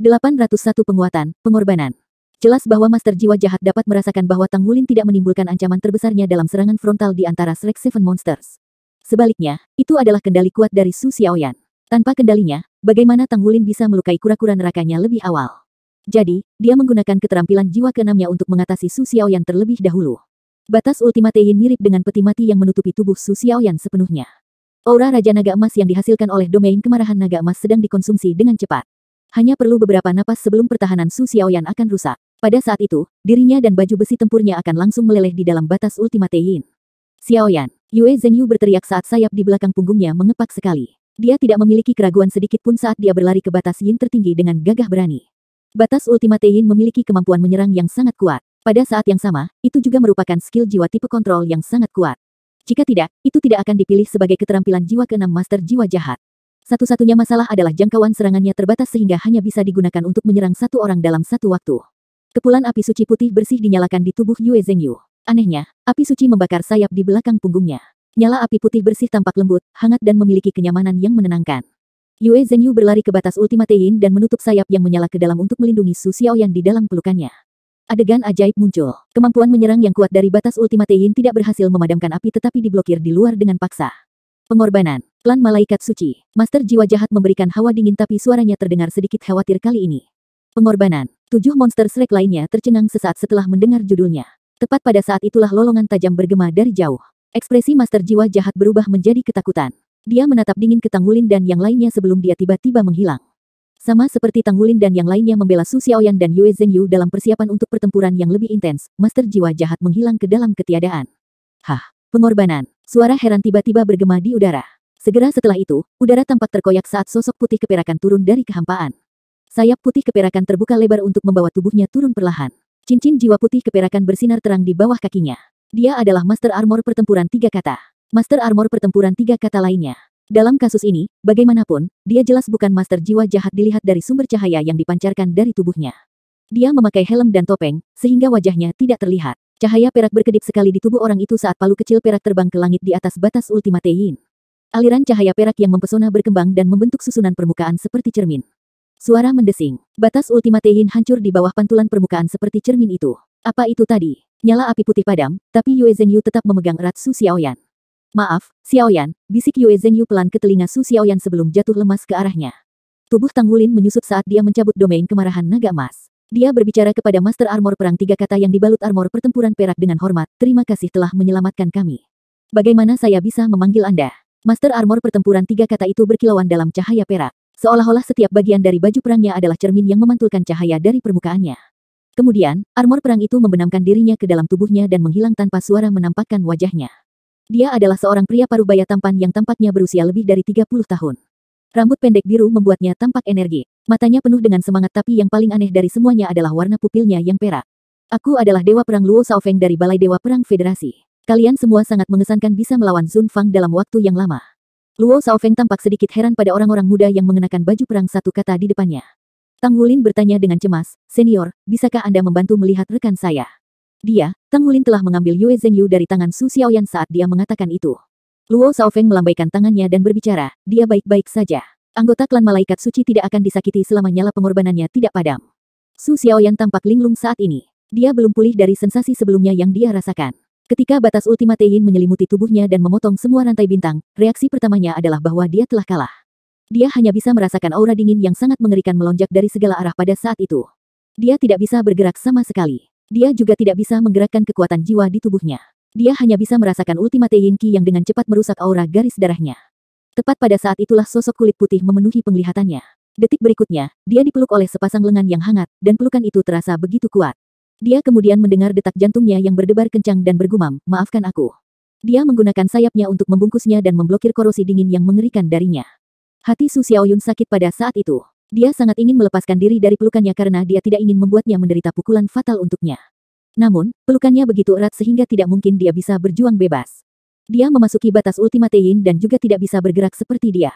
801 penguatan, pengorbanan. Jelas bahwa Master Jiwa Jahat dapat merasakan bahwa Tang Wulin tidak menimbulkan ancaman terbesarnya dalam serangan frontal di antara Shrek Seven Monsters. Sebaliknya, itu adalah kendali kuat dari Su Xiaoyan. Tanpa kendalinya, bagaimana Tang Wulin bisa melukai kura-kura nerakanya lebih awal? Jadi, dia menggunakan keterampilan jiwa keenamnya untuk mengatasi Su Xiaoyan terlebih dahulu. Batas Ultimatein mirip dengan peti mati yang menutupi tubuh Su Xiaoyan sepenuhnya. Aura Raja Naga Emas yang dihasilkan oleh domain kemarahan Naga Emas sedang dikonsumsi dengan cepat. Hanya perlu beberapa napas sebelum pertahanan Su Xiaoyan akan rusak. Pada saat itu, dirinya dan baju besi tempurnya akan langsung meleleh di dalam batas Ultimatein. Xiaoyan, Yue Zhenyu berteriak saat sayap di belakang punggungnya mengepak sekali. Dia tidak memiliki keraguan sedikit pun saat dia berlari ke batas yin tertinggi dengan gagah berani. Batas Ultimatein memiliki kemampuan menyerang yang sangat kuat. Pada saat yang sama, itu juga merupakan skill jiwa tipe kontrol yang sangat kuat. Jika tidak, itu tidak akan dipilih sebagai keterampilan jiwa keenam Master Jiwa Jahat. Satu-satunya masalah adalah jangkauan serangannya terbatas sehingga hanya bisa digunakan untuk menyerang satu orang dalam satu waktu. Kepulan api suci putih bersih dinyalakan di tubuh Yue Zhenyu. Anehnya, api suci membakar sayap di belakang punggungnya. Nyala api putih bersih tampak lembut, hangat dan memiliki kenyamanan yang menenangkan. Yue Zhenyu berlari ke batas Ultimatein dan menutup sayap yang menyala ke dalam untuk melindungi Su Xiaoyan di dalam pelukannya. Adegan ajaib muncul. Kemampuan menyerang yang kuat dari batas Ultimatein tidak berhasil memadamkan api tetapi diblokir di luar dengan paksa. Pengorbanan. Klan Malaikat Suci. Master Jiwa Jahat memberikan hawa dingin tapi suaranya terdengar sedikit khawatir kali ini. Pengorbanan. 7 monster Shrek lainnya tercengang sesaat setelah mendengar judulnya. Tepat pada saat itulah lolongan tajam bergema dari jauh. Ekspresi Master Jiwa Jahat berubah menjadi ketakutan. Dia menatap dingin ke Tang Wulin dan yang lainnya sebelum dia tiba-tiba menghilang. Sama seperti Tang Wulin dan yang lainnya membela Su Xiaoyan dan Yue Zhenyu dalam persiapan untuk pertempuran yang lebih intens, Master Jiwa Jahat menghilang ke dalam ketiadaan. Hah, pengorbanan. Suara heran tiba-tiba bergema di udara. Segera setelah itu, udara tampak terkoyak saat sosok putih keperakan turun dari kehampaan. Sayap putih keperakan terbuka lebar untuk membawa tubuhnya turun perlahan. Cincin jiwa putih keperakan bersinar terang di bawah kakinya. Dia adalah Master Armor Pertempuran 3 Kata. Master Armor Pertempuran 3 Kata lainnya. Dalam kasus ini, bagaimanapun, dia jelas bukan Master Jiwa Jahat dilihat dari sumber cahaya yang dipancarkan dari tubuhnya. Dia memakai helm dan topeng, sehingga wajahnya tidak terlihat. Cahaya perak berkedip sekali di tubuh orang itu saat palu kecil perak terbang ke langit di atas batas Ultimatein. Aliran cahaya perak yang mempesona berkembang dan membentuk susunan permukaan seperti cermin. Suara mendesing. Batas Ultimatein hancur di bawah pantulan permukaan seperti cermin itu. Apa itu tadi? Nyala api putih padam, tapi Yue Zhenyu tetap memegang erat Su Xiaoyan. Maaf, Xiaoyan, bisik Yue Zhenyu pelan ke telinga Su Xiaoyan sebelum jatuh lemas ke arahnya. Tubuh Tang Wulin menyusut saat dia mencabut domain kemarahan naga emas. Dia berbicara kepada Master Armor Perang 3 Kata yang dibalut armor pertempuran perak dengan hormat, terima kasih telah menyelamatkan kami. Bagaimana saya bisa memanggil Anda? Master Armor Pertempuran 3 Kata itu berkilauan dalam cahaya perak. Seolah-olah setiap bagian dari baju perangnya adalah cermin yang memantulkan cahaya dari permukaannya. Kemudian, armor perang itu membenamkan dirinya ke dalam tubuhnya dan menghilang tanpa suara menampakkan wajahnya. Dia adalah seorang pria parubaya tampan yang tampaknya berusia lebih dari 30 tahun. Rambut pendek biru membuatnya tampak energi. Matanya penuh dengan semangat tapi yang paling aneh dari semuanya adalah warna pupilnya yang perak. Aku adalah Dewa Perang Luo Shaofeng dari Balai Dewa Perang Federasi. Kalian semua sangat mengesankan bisa melawan Sun Fang dalam waktu yang lama. Luo Shaofeng tampak sedikit heran pada orang-orang muda yang mengenakan baju perang 1 kata di depannya. Tang Wulin bertanya dengan cemas, "Senior, bisakah Anda membantu melihat rekan saya?" Tang Wulin telah mengambil Yue Zhenyu dari tangan Su Xiaoyan saat dia mengatakan itu. Luo Shaofeng melambaikan tangannya dan berbicara, "Dia baik-baik saja. Anggota klan Malaikat Suci tidak akan disakiti selama nyala pengorbanannya tidak padam." Su Xiaoyan tampak linglung saat ini. Dia belum pulih dari sensasi sebelumnya yang dia rasakan. Ketika batas Ultimatein menyelimuti tubuhnya dan memotong semua rantai bintang, reaksi pertamanya adalah bahwa dia telah kalah. Dia hanya bisa merasakan aura dingin yang sangat mengerikan melonjak dari segala arah pada saat itu. Dia tidak bisa bergerak sama sekali. Dia juga tidak bisa menggerakkan kekuatan jiwa di tubuhnya. Dia hanya bisa merasakan Ultimatein Ki yang dengan cepat merusak aura garis darahnya. Tepat pada saat itulah sosok kulit putih memenuhi penglihatannya. Detik berikutnya, dia dipeluk oleh sepasang lengan yang hangat, dan pelukan itu terasa begitu kuat. Dia kemudian mendengar detak jantungnya yang berdebar kencang dan bergumam, "Maafkan aku." Dia menggunakan sayapnya untuk membungkusnya dan memblokir korosi dingin yang mengerikan darinya. Hati Su Xiaoyun sakit pada saat itu. Dia sangat ingin melepaskan diri dari pelukannya karena dia tidak ingin membuatnya menderita pukulan fatal untuknya. Namun, pelukannya begitu erat sehingga tidak mungkin dia bisa berjuang bebas. Dia memasuki batas Ultimatein dan juga tidak bisa bergerak seperti dia.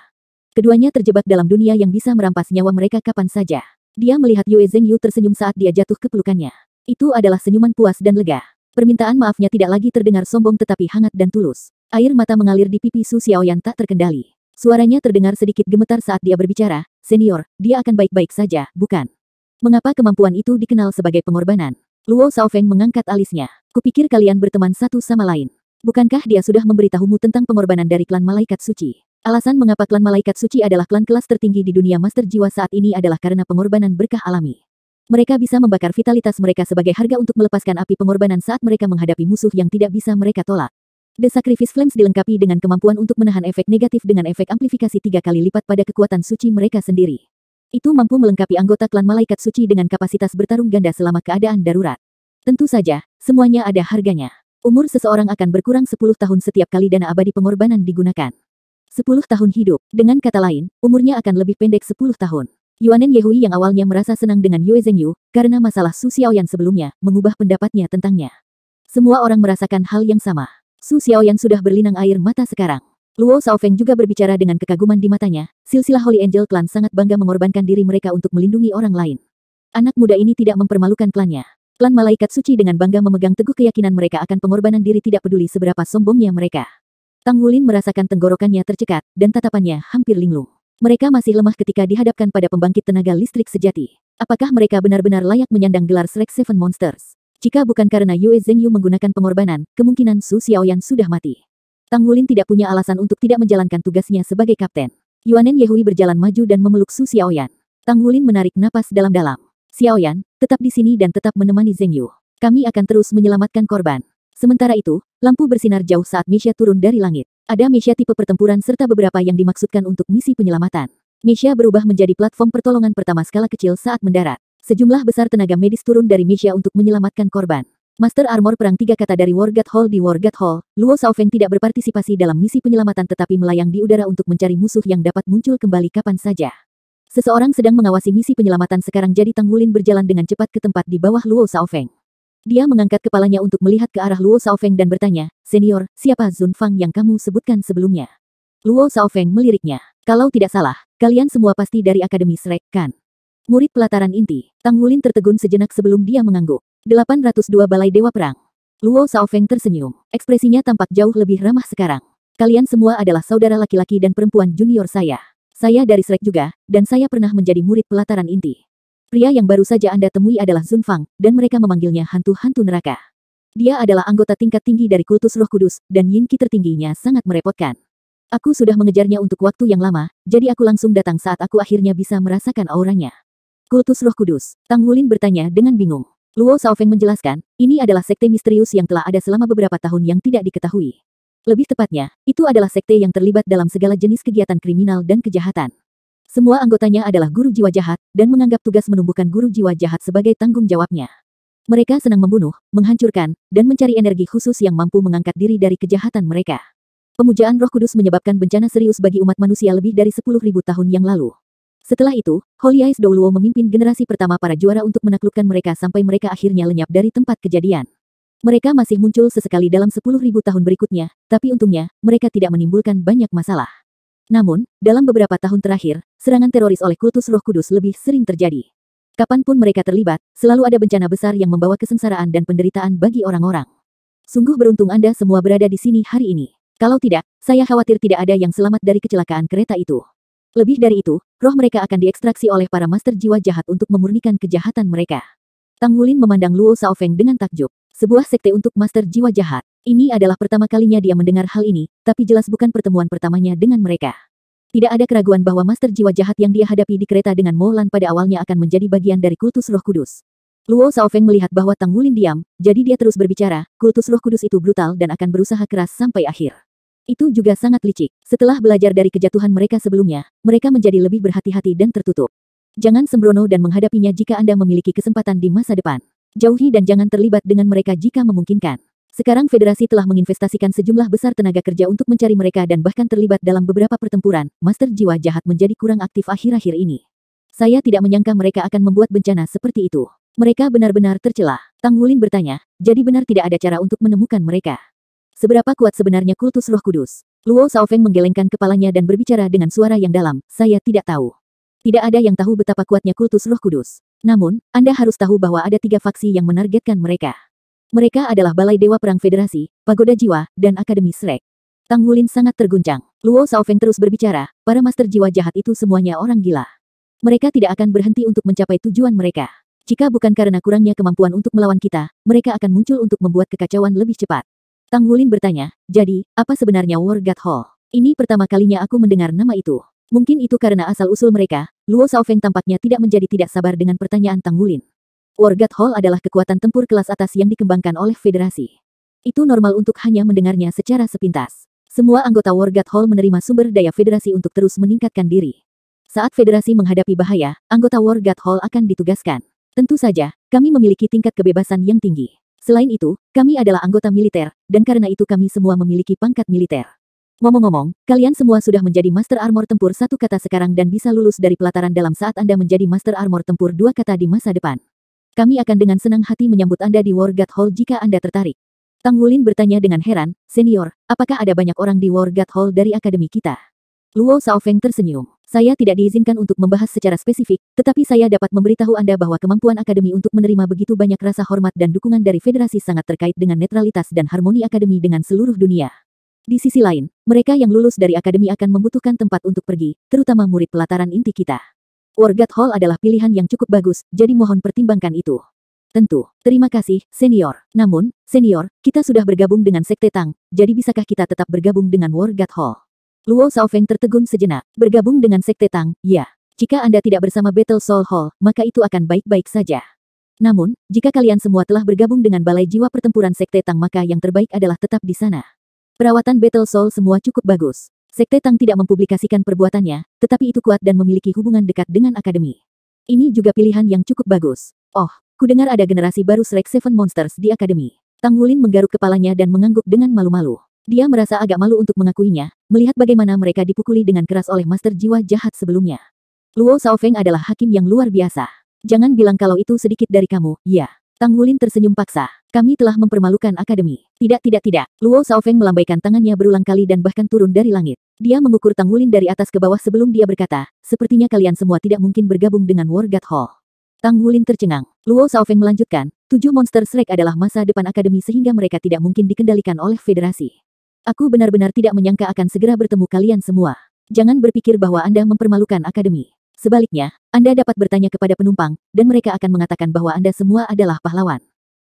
Keduanya terjebak dalam dunia yang bisa merampas nyawa mereka kapan saja. Dia melihat Yue Zhenyu tersenyum saat dia jatuh ke pelukannya. Itu adalah senyuman puas dan lega. Permintaan maafnya tidak lagi terdengar sombong tetapi hangat dan tulus. Air mata mengalir di pipi Su Xiaoyan tak terkendali. Suaranya terdengar sedikit gemetar saat dia berbicara, "Senior, dia akan baik-baik saja, bukan?" Mengapa kemampuan itu dikenal sebagai pengorbanan? Luo Xiaofeng mengangkat alisnya. Kupikir kalian berteman satu sama lain. Bukankah dia sudah memberitahumu tentang pengorbanan dari klan Malaikat Suci? Alasan mengapa klan Malaikat Suci adalah klan kelas tertinggi di dunia Master Jiwa saat ini adalah karena pengorbanan berkah alami. Mereka bisa membakar vitalitas mereka sebagai harga untuk melepaskan api pengorbanan saat mereka menghadapi musuh yang tidak bisa mereka tolak. The Sacrifice Flames dilengkapi dengan kemampuan untuk menahan efek negatif dengan efek amplifikasi 3 kali lipat pada kekuatan suci mereka sendiri. Itu mampu melengkapi anggota klan Malaikat Suci dengan kapasitas bertarung ganda selama keadaan darurat. Tentu saja, semuanya ada harganya. Umur seseorang akan berkurang 10 tahun setiap kali dana abadi pengorbanan digunakan. 10 tahun hidup. Dengan kata lain, umurnya akan lebih pendek 10 tahun. Yuanen Yehui yang awalnya merasa senang dengan Yue Zhengyu, karena masalah Su Xiaoyan sebelumnya, mengubah pendapatnya tentangnya. Semua orang merasakan hal yang sama. Su Xiaoyan sudah berlinang air mata sekarang. Luo Xiaofeng juga berbicara dengan kekaguman di matanya, silsilah Holy Angel Clan sangat bangga mengorbankan diri mereka untuk melindungi orang lain. Anak muda ini tidak mempermalukan klannya. Klan Malaikat Suci dengan bangga memegang teguh keyakinan mereka akan pengorbanan diri tidak peduli seberapa sombongnya mereka. Tang Wulin merasakan tenggorokannya tercekat, dan tatapannya hampir linglung. Mereka masih lemah ketika dihadapkan pada pembangkit tenaga listrik sejati. Apakah mereka benar-benar layak menyandang gelar Shrek Seven Monsters? Jika bukan karena Yue Zhengyu menggunakan pengorbanan, kemungkinan Su Xiaoyan sudah mati. Tang Wulin tidak punya alasan untuk tidak menjalankan tugasnya sebagai kapten. Yuanen Yehui berjalan maju dan memeluk Su Xiaoyan. Tang Wulin menarik napas dalam-dalam. Xiaoyan, tetap di sini dan tetap menemani Zhengyu. Kami akan terus menyelamatkan korban. Sementara itu, lampu bersinar jauh saat Mesha turun dari langit. Ada Mesha tipe pertempuran serta beberapa yang dimaksudkan untuk misi penyelamatan. Mesha berubah menjadi platform pertolongan pertama skala kecil saat mendarat. Sejumlah besar tenaga medis turun dari Mesha untuk menyelamatkan korban. Master Armor Perang 3 kata dari Wargat Hall di Wargat Hall, Luo Xiaofeng tidak berpartisipasi dalam misi penyelamatan tetapi melayang di udara untuk mencari musuh yang dapat muncul kembali kapan saja. Seseorang sedang mengawasi misi penyelamatan sekarang jadi Tang Wulin berjalan dengan cepat ke tempat di bawah Luo Xiaofeng. Dia mengangkat kepalanya untuk melihat ke arah Luo Xiaofeng dan bertanya, "Senior, siapa Zun Fang yang kamu sebutkan sebelumnya?" Luo Xiaofeng meliriknya. "Kalau tidak salah, kalian semua pasti dari Akademi Shrek, kan? Murid pelataran inti." Tang Wulin tertegun sejenak sebelum dia mengangguk. 802 Balai Dewa Perang. Luo Xiaofeng tersenyum. Ekspresinya tampak jauh lebih ramah sekarang. Kalian semua adalah saudara laki-laki dan perempuan junior saya. Saya dari Shrek juga, dan saya pernah menjadi murid pelataran inti. Pria yang baru saja Anda temui adalah Zun Fang, dan mereka memanggilnya hantu-hantu neraka. Dia adalah anggota tingkat tinggi dari kultus Roh Kudus, dan yin ki tertingginya sangat merepotkan. Aku sudah mengejarnya untuk waktu yang lama, jadi aku langsung datang saat aku akhirnya bisa merasakan auranya. Kultus Roh Kudus. Tang Wulin bertanya dengan bingung. Luo Xiaofeng menjelaskan, ini adalah sekte misterius yang telah ada selama beberapa tahun yang tidak diketahui. Lebih tepatnya, itu adalah sekte yang terlibat dalam segala jenis kegiatan kriminal dan kejahatan. Semua anggotanya adalah guru jiwa jahat, dan menganggap tugas menumbuhkan guru jiwa jahat sebagai tanggung jawabnya. Mereka senang membunuh, menghancurkan, dan mencari energi khusus yang mampu mengangkat diri dari kejahatan mereka. Pemujaan Roh Kudus menyebabkan bencana serius bagi umat manusia lebih dari 10.000 tahun yang lalu. Setelah itu, Holy Eyes Douluo memimpin generasi pertama para juara untuk menaklukkan mereka sampai mereka akhirnya lenyap dari tempat kejadian. Mereka masih muncul sesekali dalam 10.000 tahun berikutnya, tapi untungnya, mereka tidak menimbulkan banyak masalah. Namun, dalam beberapa tahun terakhir, serangan teroris oleh kultus Roh Kudus lebih sering terjadi. Kapanpun mereka terlibat, selalu ada bencana besar yang membawa kesengsaraan dan penderitaan bagi orang-orang. Sungguh beruntung Anda semua berada di sini hari ini. Kalau tidak, saya khawatir tidak ada yang selamat dari kecelakaan kereta itu. Lebih dari itu, roh mereka akan diekstraksi oleh para master jiwa jahat untuk memurnikan kejahatan mereka. Tang Wulin memandang Luo Xiaofeng dengan takjub. Sebuah sekte untuk master jiwa jahat. Ini adalah pertama kalinya dia mendengar hal ini, tapi jelas bukan pertemuan pertamanya dengan mereka. Tidak ada keraguan bahwa master jiwa jahat yang dia hadapi di kereta dengan Mo Lan pada awalnya akan menjadi bagian dari kultus Roh Kudus. Luo Xiaofeng melihat bahwa Tang Wulin diam, jadi dia terus berbicara, kultus Roh Kudus itu brutal dan akan berusaha keras sampai akhir. Itu juga sangat licik. Setelah belajar dari kejatuhan mereka sebelumnya, mereka menjadi lebih berhati-hati dan tertutup. Jangan sembrono dan menghadapinya jika Anda memiliki kesempatan di masa depan. Jauhi dan jangan terlibat dengan mereka jika memungkinkan. Sekarang Federasi telah menginvestasikan sejumlah besar tenaga kerja untuk mencari mereka dan bahkan terlibat dalam beberapa pertempuran. Master jiwa jahat menjadi kurang aktif akhir-akhir ini. Saya tidak menyangka mereka akan membuat bencana seperti itu. Mereka benar-benar tercela. Tang Wulin bertanya, jadi benar tidak ada cara untuk menemukan mereka? Seberapa kuat sebenarnya kultus Roh Kudus? Luo Xiaofeng menggelengkan kepalanya dan berbicara dengan suara yang dalam, saya tidak tahu. Tidak ada yang tahu betapa kuatnya kultus Roh Kudus. Namun, Anda harus tahu bahwa ada 3 faksi yang menargetkan mereka. Mereka adalah Balai Dewa Perang Federasi, Pagoda Jiwa, dan Akademi Shrek. Tang Wulin sangat terguncang. Luo Xiaofeng terus berbicara, para master jiwa jahat itu semuanya orang gila. Mereka tidak akan berhenti untuk mencapai tujuan mereka. Jika bukan karena kurangnya kemampuan untuk melawan kita, mereka akan muncul untuk membuat kekacauan lebih cepat. Tang Wulin bertanya, jadi, apa sebenarnya War God Hall? Ini pertama kalinya aku mendengar nama itu. Mungkin itu karena asal-usul mereka. Luo Shaofeng tampaknya tidak menjadi tidak sabar dengan pertanyaan Tang Wulin. War God Hall adalah kekuatan tempur kelas atas yang dikembangkan oleh federasi. Itu normal untuk hanya mendengarnya secara sepintas. Semua anggota War God Hall menerima sumber daya federasi untuk terus meningkatkan diri. Saat federasi menghadapi bahaya, anggota War God Hall akan ditugaskan. Tentu saja, kami memiliki tingkat kebebasan yang tinggi. Selain itu, kami adalah anggota militer, dan karena itu kami semua memiliki pangkat militer. Ngomong-ngomong, kalian semua sudah menjadi Master Armor Tempur 1 kata sekarang dan bisa lulus dari pelataran dalam saat Anda menjadi Master Armor Tempur 2 kata di masa depan. Kami akan dengan senang hati menyambut Anda di War God Hall jika Anda tertarik. Tang Wulin bertanya dengan heran, Senior, apakah ada banyak orang di War God Hall dari akademi kita? Luo Shaofeng tersenyum. Saya tidak diizinkan untuk membahas secara spesifik, tetapi saya dapat memberitahu Anda bahwa kemampuan akademi untuk menerima begitu banyak rasa hormat dan dukungan dari federasi sangat terkait dengan netralitas dan harmoni akademi dengan seluruh dunia. Di sisi lain, mereka yang lulus dari akademi akan membutuhkan tempat untuk pergi, terutama murid pelataran inti kita. War God Hall adalah pilihan yang cukup bagus, jadi mohon pertimbangkan itu. Tentu, terima kasih, Senior. Namun, Senior, kita sudah bergabung dengan Sekte Tang, jadi bisakah kita tetap bergabung dengan War God Hall? Luo Shaofeng tertegun sejenak. Bergabung dengan Sekte Tang, ya. Jika Anda tidak bersama Battle Soul Hall, maka itu akan baik-baik saja. Namun, jika kalian semua telah bergabung dengan Balai Jiwa Pertempuran Sekte Tang maka yang terbaik adalah tetap di sana. Perawatan Battle Soul semua cukup bagus. Sekte Tang tidak mempublikasikan perbuatannya, tetapi itu kuat dan memiliki hubungan dekat dengan akademi. Ini juga pilihan yang cukup bagus. Oh, kudengar ada generasi baru Shrek Seven Monsters di akademi. Tang Wulin menggaruk kepalanya dan mengangguk dengan malu-malu. Dia merasa agak malu untuk mengakuinya, melihat bagaimana mereka dipukuli dengan keras oleh Master Jiwa Jahat sebelumnya. Luo Shaofeng adalah hakim yang luar biasa. Jangan bilang kalau itu sedikit dari kamu, ya. Tang Wulin tersenyum paksa. Kami telah mempermalukan akademi. Tidak. Luo Shaofeng melambaikan tangannya berulang kali dan bahkan turun dari langit. Dia mengukur Tang Wulin dari atas ke bawah sebelum dia berkata, sepertinya kalian semua tidak mungkin bergabung dengan War God Hall. Tang Wulin tercengang. Luo Shaofeng melanjutkan, 7 monster Shrek adalah masa depan akademi sehingga mereka tidak mungkin dikendalikan oleh federasi. Aku benar-benar tidak menyangka akan segera bertemu kalian semua. Jangan berpikir bahwa Anda mempermalukan akademi. Sebaliknya, Anda dapat bertanya kepada penumpang, dan mereka akan mengatakan bahwa Anda semua adalah pahlawan.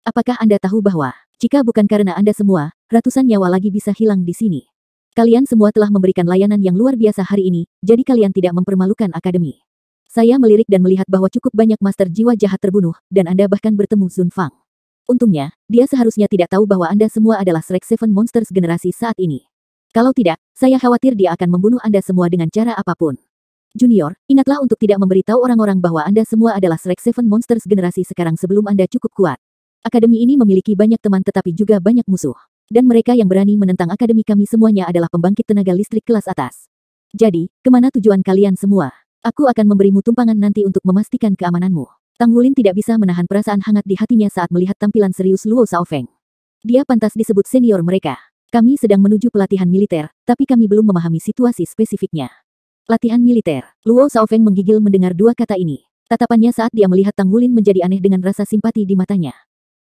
Apakah Anda tahu bahwa, jika bukan karena Anda semua, ratusan nyawa lagi bisa hilang di sini? Kalian semua telah memberikan layanan yang luar biasa hari ini, jadi kalian tidak mempermalukan akademi. Saya melirik dan melihat bahwa cukup banyak master jiwa jahat terbunuh, dan Anda bahkan bertemu Sun Fang. Untungnya, dia seharusnya tidak tahu bahwa Anda semua adalah Shrek Seven Monsters generasi saat ini. Kalau tidak, saya khawatir dia akan membunuh Anda semua dengan cara apapun. Junior, ingatlah untuk tidak memberitahu orang-orang bahwa Anda semua adalah Shrek Seven Monsters generasi sekarang sebelum Anda cukup kuat. Akademi ini memiliki banyak teman tetapi juga banyak musuh. Dan mereka yang berani menentang akademi kami semuanya adalah pembangkit tenaga listrik kelas atas. Jadi, kemana tujuan kalian semua? Aku akan memberimu tumpangan nanti untuk memastikan keamananmu. Tang Wulin tidak bisa menahan perasaan hangat di hatinya saat melihat tampilan serius Luo Shaofeng. Dia pantas disebut senior mereka. Kami sedang menuju pelatihan militer, tapi kami belum memahami situasi spesifiknya. Latihan militer. Luo Shaofeng menggigil mendengar dua kata ini. Tatapannya saat dia melihat Tang Wulin menjadi aneh dengan rasa simpati di matanya.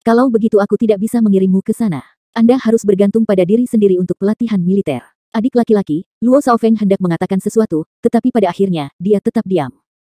Kalau begitu aku tidak bisa mengirimmu ke sana. Anda harus bergantung pada diri sendiri untuk pelatihan militer. Adik laki-laki, Luo Shaofeng hendak mengatakan sesuatu, tetapi pada akhirnya, dia tetap diam.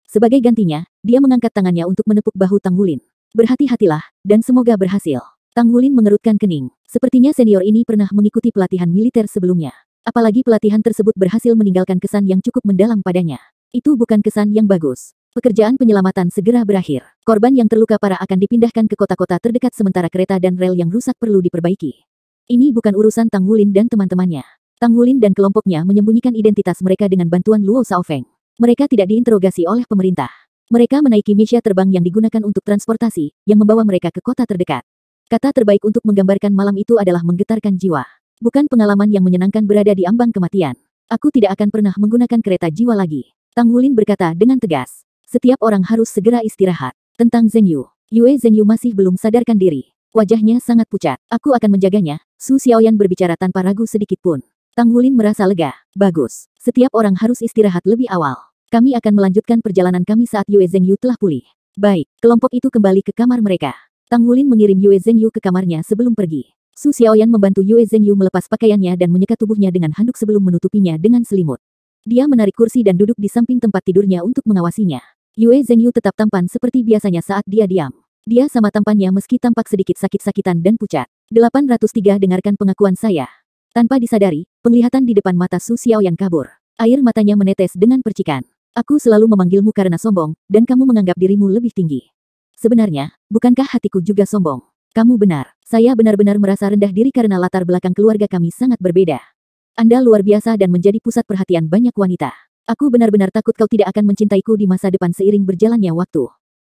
Sebagai gantinya, dia mengangkat tangannya untuk menepuk bahu Tang Wulin. Berhati-hatilah, dan semoga berhasil. Tang Wulin mengerutkan kening. Sepertinya senior ini pernah mengikuti pelatihan militer sebelumnya. Apalagi pelatihan tersebut berhasil meninggalkan kesan yang cukup mendalam padanya. Itu bukan kesan yang bagus. Pekerjaan penyelamatan segera berakhir. Korban yang terluka parah akan dipindahkan ke kota-kota terdekat sementara kereta dan rel yang rusak perlu diperbaiki. Ini bukan urusan Tang Wulin dan teman-temannya. Tang Wulin dan kelompoknya menyembunyikan identitas mereka dengan bantuan Luo Shaofeng. Mereka tidak diinterogasi oleh pemerintah. Mereka menaiki mesia terbang yang digunakan untuk transportasi, yang membawa mereka ke kota terdekat. Kata terbaik untuk menggambarkan malam itu adalah menggetarkan jiwa. Bukan pengalaman yang menyenangkan berada di ambang kematian. Aku tidak akan pernah menggunakan kereta jiwa lagi. Tang Wulin berkata dengan tegas. Setiap orang harus segera istirahat. Tentang Zheng Yu. Yue Zheng Yu masih belum sadarkan diri. Wajahnya sangat pucat. Aku akan menjaganya. Su Xiaoyan berbicara tanpa ragu sedikit pun. Tang Wulin merasa lega. Bagus. Setiap orang harus istirahat lebih awal. Kami akan melanjutkan perjalanan kami saat Yue Zheng Yu telah pulih. Baik, kelompok itu kembali ke kamar mereka. Tang Wulin mengirim Yue Zheng Yu ke kamarnya sebelum pergi. Su Xiaoyan membantu Yue Zheng Yu melepas pakaiannya dan menyekat tubuhnya dengan handuk sebelum menutupinya dengan selimut. Dia menarik kursi dan duduk di samping tempat tidurnya untuk mengawasinya. Yue Zhengyu tetap tampan seperti biasanya saat dia diam. Dia sama tampannya meski tampak sedikit sakit-sakitan dan pucat. 803 Dengarkan pengakuan saya. Tanpa disadari, penglihatan di depan mata Su Xiaoyan kabur. Air matanya menetes dengan percikan. Aku selalu memanggilmu karena sombong, dan kamu menganggap dirimu lebih tinggi. Sebenarnya, bukankah hatiku juga sombong? Kamu benar. Saya benar-benar merasa rendah diri karena latar belakang keluarga kami sangat berbeda. Anda luar biasa dan menjadi pusat perhatian banyak wanita. Aku benar-benar takut kau tidak akan mencintaiku di masa depan seiring berjalannya waktu.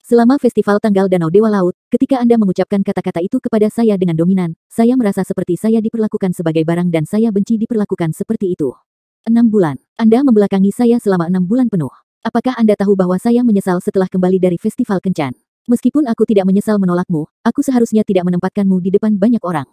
Selama festival tanggal Danau Dewa Laut, ketika Anda mengucapkan kata-kata itu kepada saya dengan dominan, saya merasa seperti saya diperlakukan sebagai barang dan saya benci diperlakukan seperti itu. 6 bulan. Anda membelakangi saya selama 6 bulan penuh. Apakah Anda tahu bahwa saya menyesal setelah kembali dari festival kencan? Meskipun aku tidak menyesal menolakmu, aku seharusnya tidak menempatkanmu di depan banyak orang.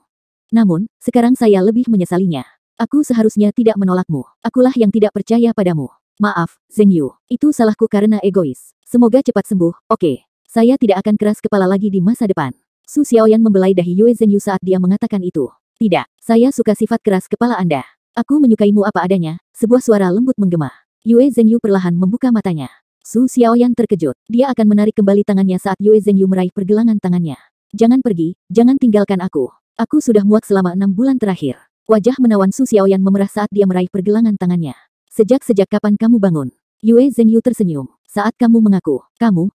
Namun, sekarang saya lebih menyesalinya. Aku seharusnya tidak menolakmu. Akulah yang tidak percaya padamu. Maaf, Zhengyu. Itu salahku karena egois. Semoga cepat sembuh, oke. Saya tidak akan keras kepala lagi di masa depan. Su Xiaoyan membelai dahi Yue Zhengyu saat dia mengatakan itu. Tidak, saya suka sifat keras kepala Anda. Aku menyukaimu apa adanya, sebuah suara lembut menggema. Yue Zhengyu perlahan membuka matanya. Su Xiaoyan terkejut. Dia akan menarik kembali tangannya saat Yue Zhengyu meraih pergelangan tangannya. Jangan pergi, jangan tinggalkan aku. Aku sudah muak selama 6 bulan terakhir. Wajah menawan Su Xiaoyan memerah saat dia meraih pergelangan tangannya. Sejak kapan kamu bangun? Yue Zhengyu tersenyum. Saat kamu mengaku,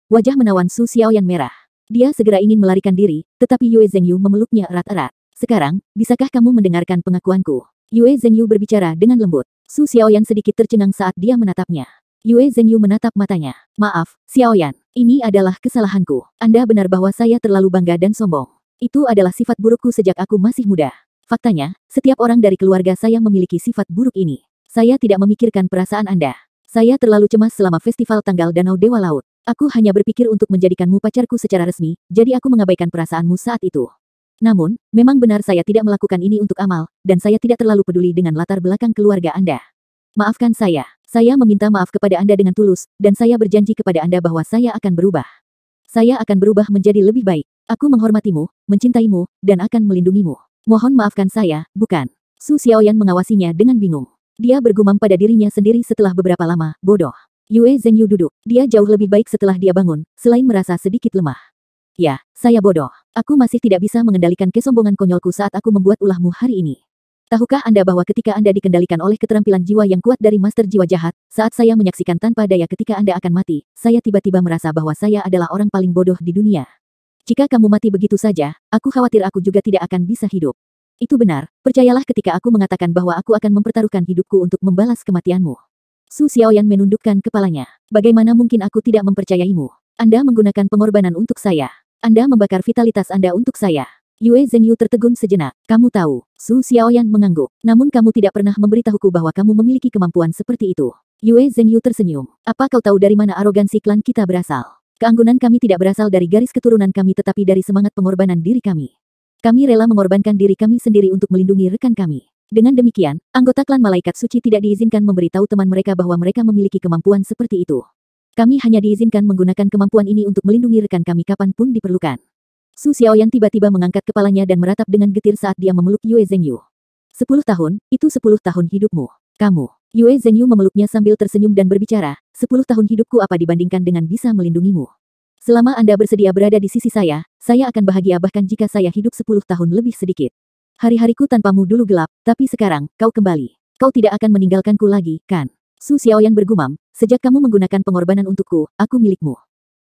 wajah menawan Su Xiaoyan merah. Dia segera ingin melarikan diri, tetapi Yue Zhengyu memeluknya erat-erat. Sekarang, bisakah kamu mendengarkan pengakuanku? Yue Zhengyu berbicara dengan lembut. Su Xiaoyan sedikit tercengang saat dia menatapnya. Yue Zhengyu menatap matanya. Maaf, Xiaoyan. Ini adalah kesalahanku. Anda benar bahwa saya terlalu bangga dan sombong. Itu adalah sifat burukku sejak aku masih muda. Faktanya, setiap orang dari keluarga saya memiliki sifat buruk ini. Saya tidak memikirkan perasaan Anda. Saya terlalu cemas selama festival tanggal Danau Dewa Laut. Aku hanya berpikir untuk menjadikanmu pacarku secara resmi, jadi aku mengabaikan perasaanmu saat itu. Namun, memang benar saya tidak melakukan ini untuk amal, dan saya tidak terlalu peduli dengan latar belakang keluarga Anda. Maafkan saya. Saya meminta maaf kepada Anda dengan tulus, dan saya berjanji kepada Anda bahwa saya akan berubah. Saya akan berubah menjadi lebih baik. Aku menghormatimu, mencintaimu, dan akan melindungimu. Mohon maafkan saya, bukan? Su Xiaoyan mengawasinya dengan bingung. Dia bergumam pada dirinya sendiri setelah beberapa lama, bodoh. Yue Zhengyu duduk. Dia jauh lebih baik setelah dia bangun, selain merasa sedikit lemah. Ya, saya bodoh. Aku masih tidak bisa mengendalikan kesombongan konyolku saat aku membuat ulahmu hari ini. Tahukah Anda bahwa ketika Anda dikendalikan oleh keterampilan jiwa yang kuat dari Master Jiwa Jahat, saat saya menyaksikan tanpa daya ketika Anda akan mati, saya tiba-tiba merasa bahwa saya adalah orang paling bodoh di dunia. Jika kamu mati begitu saja, aku khawatir aku juga tidak akan bisa hidup. Itu benar, percayalah ketika aku mengatakan bahwa aku akan mempertaruhkan hidupku untuk membalas kematianmu. Su Xiaoyan menundukkan kepalanya. Bagaimana mungkin aku tidak mempercayaimu? Anda menggunakan pengorbanan untuk saya. Anda membakar vitalitas Anda untuk saya. Yue Zhengyu tertegun sejenak. Kamu tahu, Su Xiaoyan mengangguk. Namun kamu tidak pernah memberitahuku bahwa kamu memiliki kemampuan seperti itu. Yue Zhengyu tersenyum. Apa kau tahu dari mana arogansi klan kita berasal? Keanggunan kami tidak berasal dari garis keturunan kami tetapi dari semangat pengorbanan diri kami. Kami rela mengorbankan diri kami sendiri untuk melindungi rekan kami. Dengan demikian, anggota klan malaikat suci tidak diizinkan memberitahu teman mereka bahwa mereka memiliki kemampuan seperti itu. Kami hanya diizinkan menggunakan kemampuan ini untuk melindungi rekan kami kapanpun diperlukan. Su Xiaoyan tiba-tiba mengangkat kepalanya dan meratap dengan getir saat dia memeluk Yue Zhengyu. 10 tahun, itu 10 tahun hidupmu. Kamu. Yue Zhengyu memeluknya sambil tersenyum dan berbicara, 10 tahun hidupku apa dibandingkan dengan bisa melindungimu. Selama Anda bersedia berada di sisi saya akan bahagia bahkan jika saya hidup 10 tahun lebih sedikit. Hari-hariku tanpamu dulu gelap, tapi sekarang, kau kembali. Kau tidak akan meninggalkanku lagi, kan? Su Xiaoyan bergumam, sejak kamu menggunakan pengorbanan untukku, aku milikmu.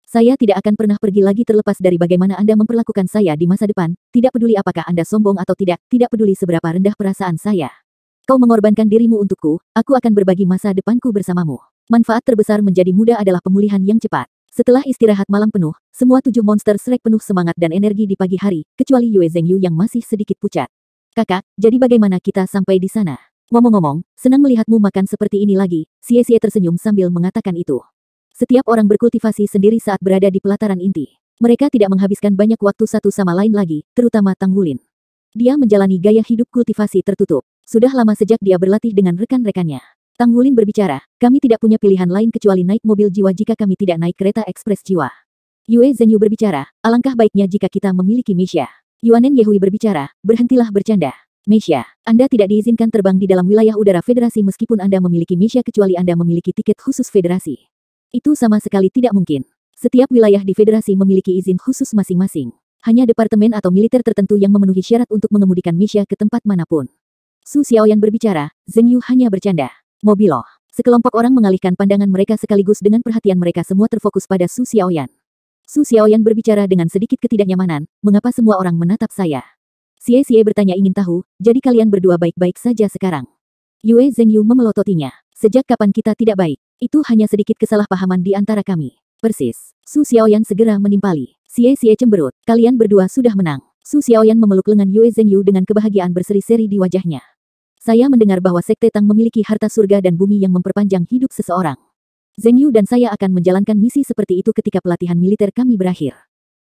Saya tidak akan pernah pergi lagi terlepas dari bagaimana Anda memperlakukan saya di masa depan, tidak peduli apakah Anda sombong atau tidak peduli seberapa rendah perasaan saya. Kau mengorbankan dirimu untukku, aku akan berbagi masa depanku bersamamu. Manfaat terbesar menjadi muda adalah pemulihan yang cepat. Setelah istirahat malam penuh, semua 7 monster Shrek penuh semangat dan energi di pagi hari, kecuali Yue Zhengyu yang masih sedikit pucat. Kakak, jadi bagaimana kita sampai di sana? Ngomong-ngomong, senang melihatmu makan seperti ini lagi, Xie tersenyum sambil mengatakan itu. Setiap orang berkultivasi sendiri saat berada di pelataran inti. Mereka tidak menghabiskan banyak waktu satu sama lain lagi, terutama Tang Wulin. Dia menjalani gaya hidup kultivasi tertutup. Sudah lama sejak dia berlatih dengan rekan-rekannya. Tang Wulin berbicara, kami tidak punya pilihan lain kecuali naik mobil jiwa jika kami tidak naik kereta ekspres jiwa. Yue Zhengyu berbicara, alangkah baiknya jika kita memiliki Misha. Yuanen Yehui berbicara, berhentilah bercanda. Meisha, Anda tidak diizinkan terbang di dalam wilayah udara Federasi meskipun Anda memiliki Meisha kecuali Anda memiliki tiket khusus Federasi. Itu sama sekali tidak mungkin. Setiap wilayah di Federasi memiliki izin khusus masing-masing. Hanya departemen atau militer tertentu yang memenuhi syarat untuk mengemudikan Meisha ke tempat manapun. Su Xiaoyan berbicara, Zheng Yu hanya bercanda. Mobilo. Sekelompok orang mengalihkan pandangan mereka sekaligus dengan perhatian mereka semua terfokus pada Su Xiaoyan. Su Xiaoyan berbicara dengan sedikit ketidaknyamanan, mengapa semua orang menatap saya? Xie bertanya ingin tahu, jadi kalian berdua baik-baik saja sekarang? Yue Zhengyu memelototinya. Sejak kapan kita tidak baik? Itu hanya sedikit kesalahpahaman di antara kami. Persis. Su Xiaoyan segera menimpali. Xie cemberut. Kalian berdua sudah menang. Su Xiaoyan memeluk lengan Yue Zhengyu dengan kebahagiaan berseri-seri di wajahnya. Saya mendengar bahwa Sekte Tang memiliki harta surga dan bumi yang memperpanjang hidup seseorang. Zhengyu dan saya akan menjalankan misi seperti itu ketika pelatihan militer kami berakhir.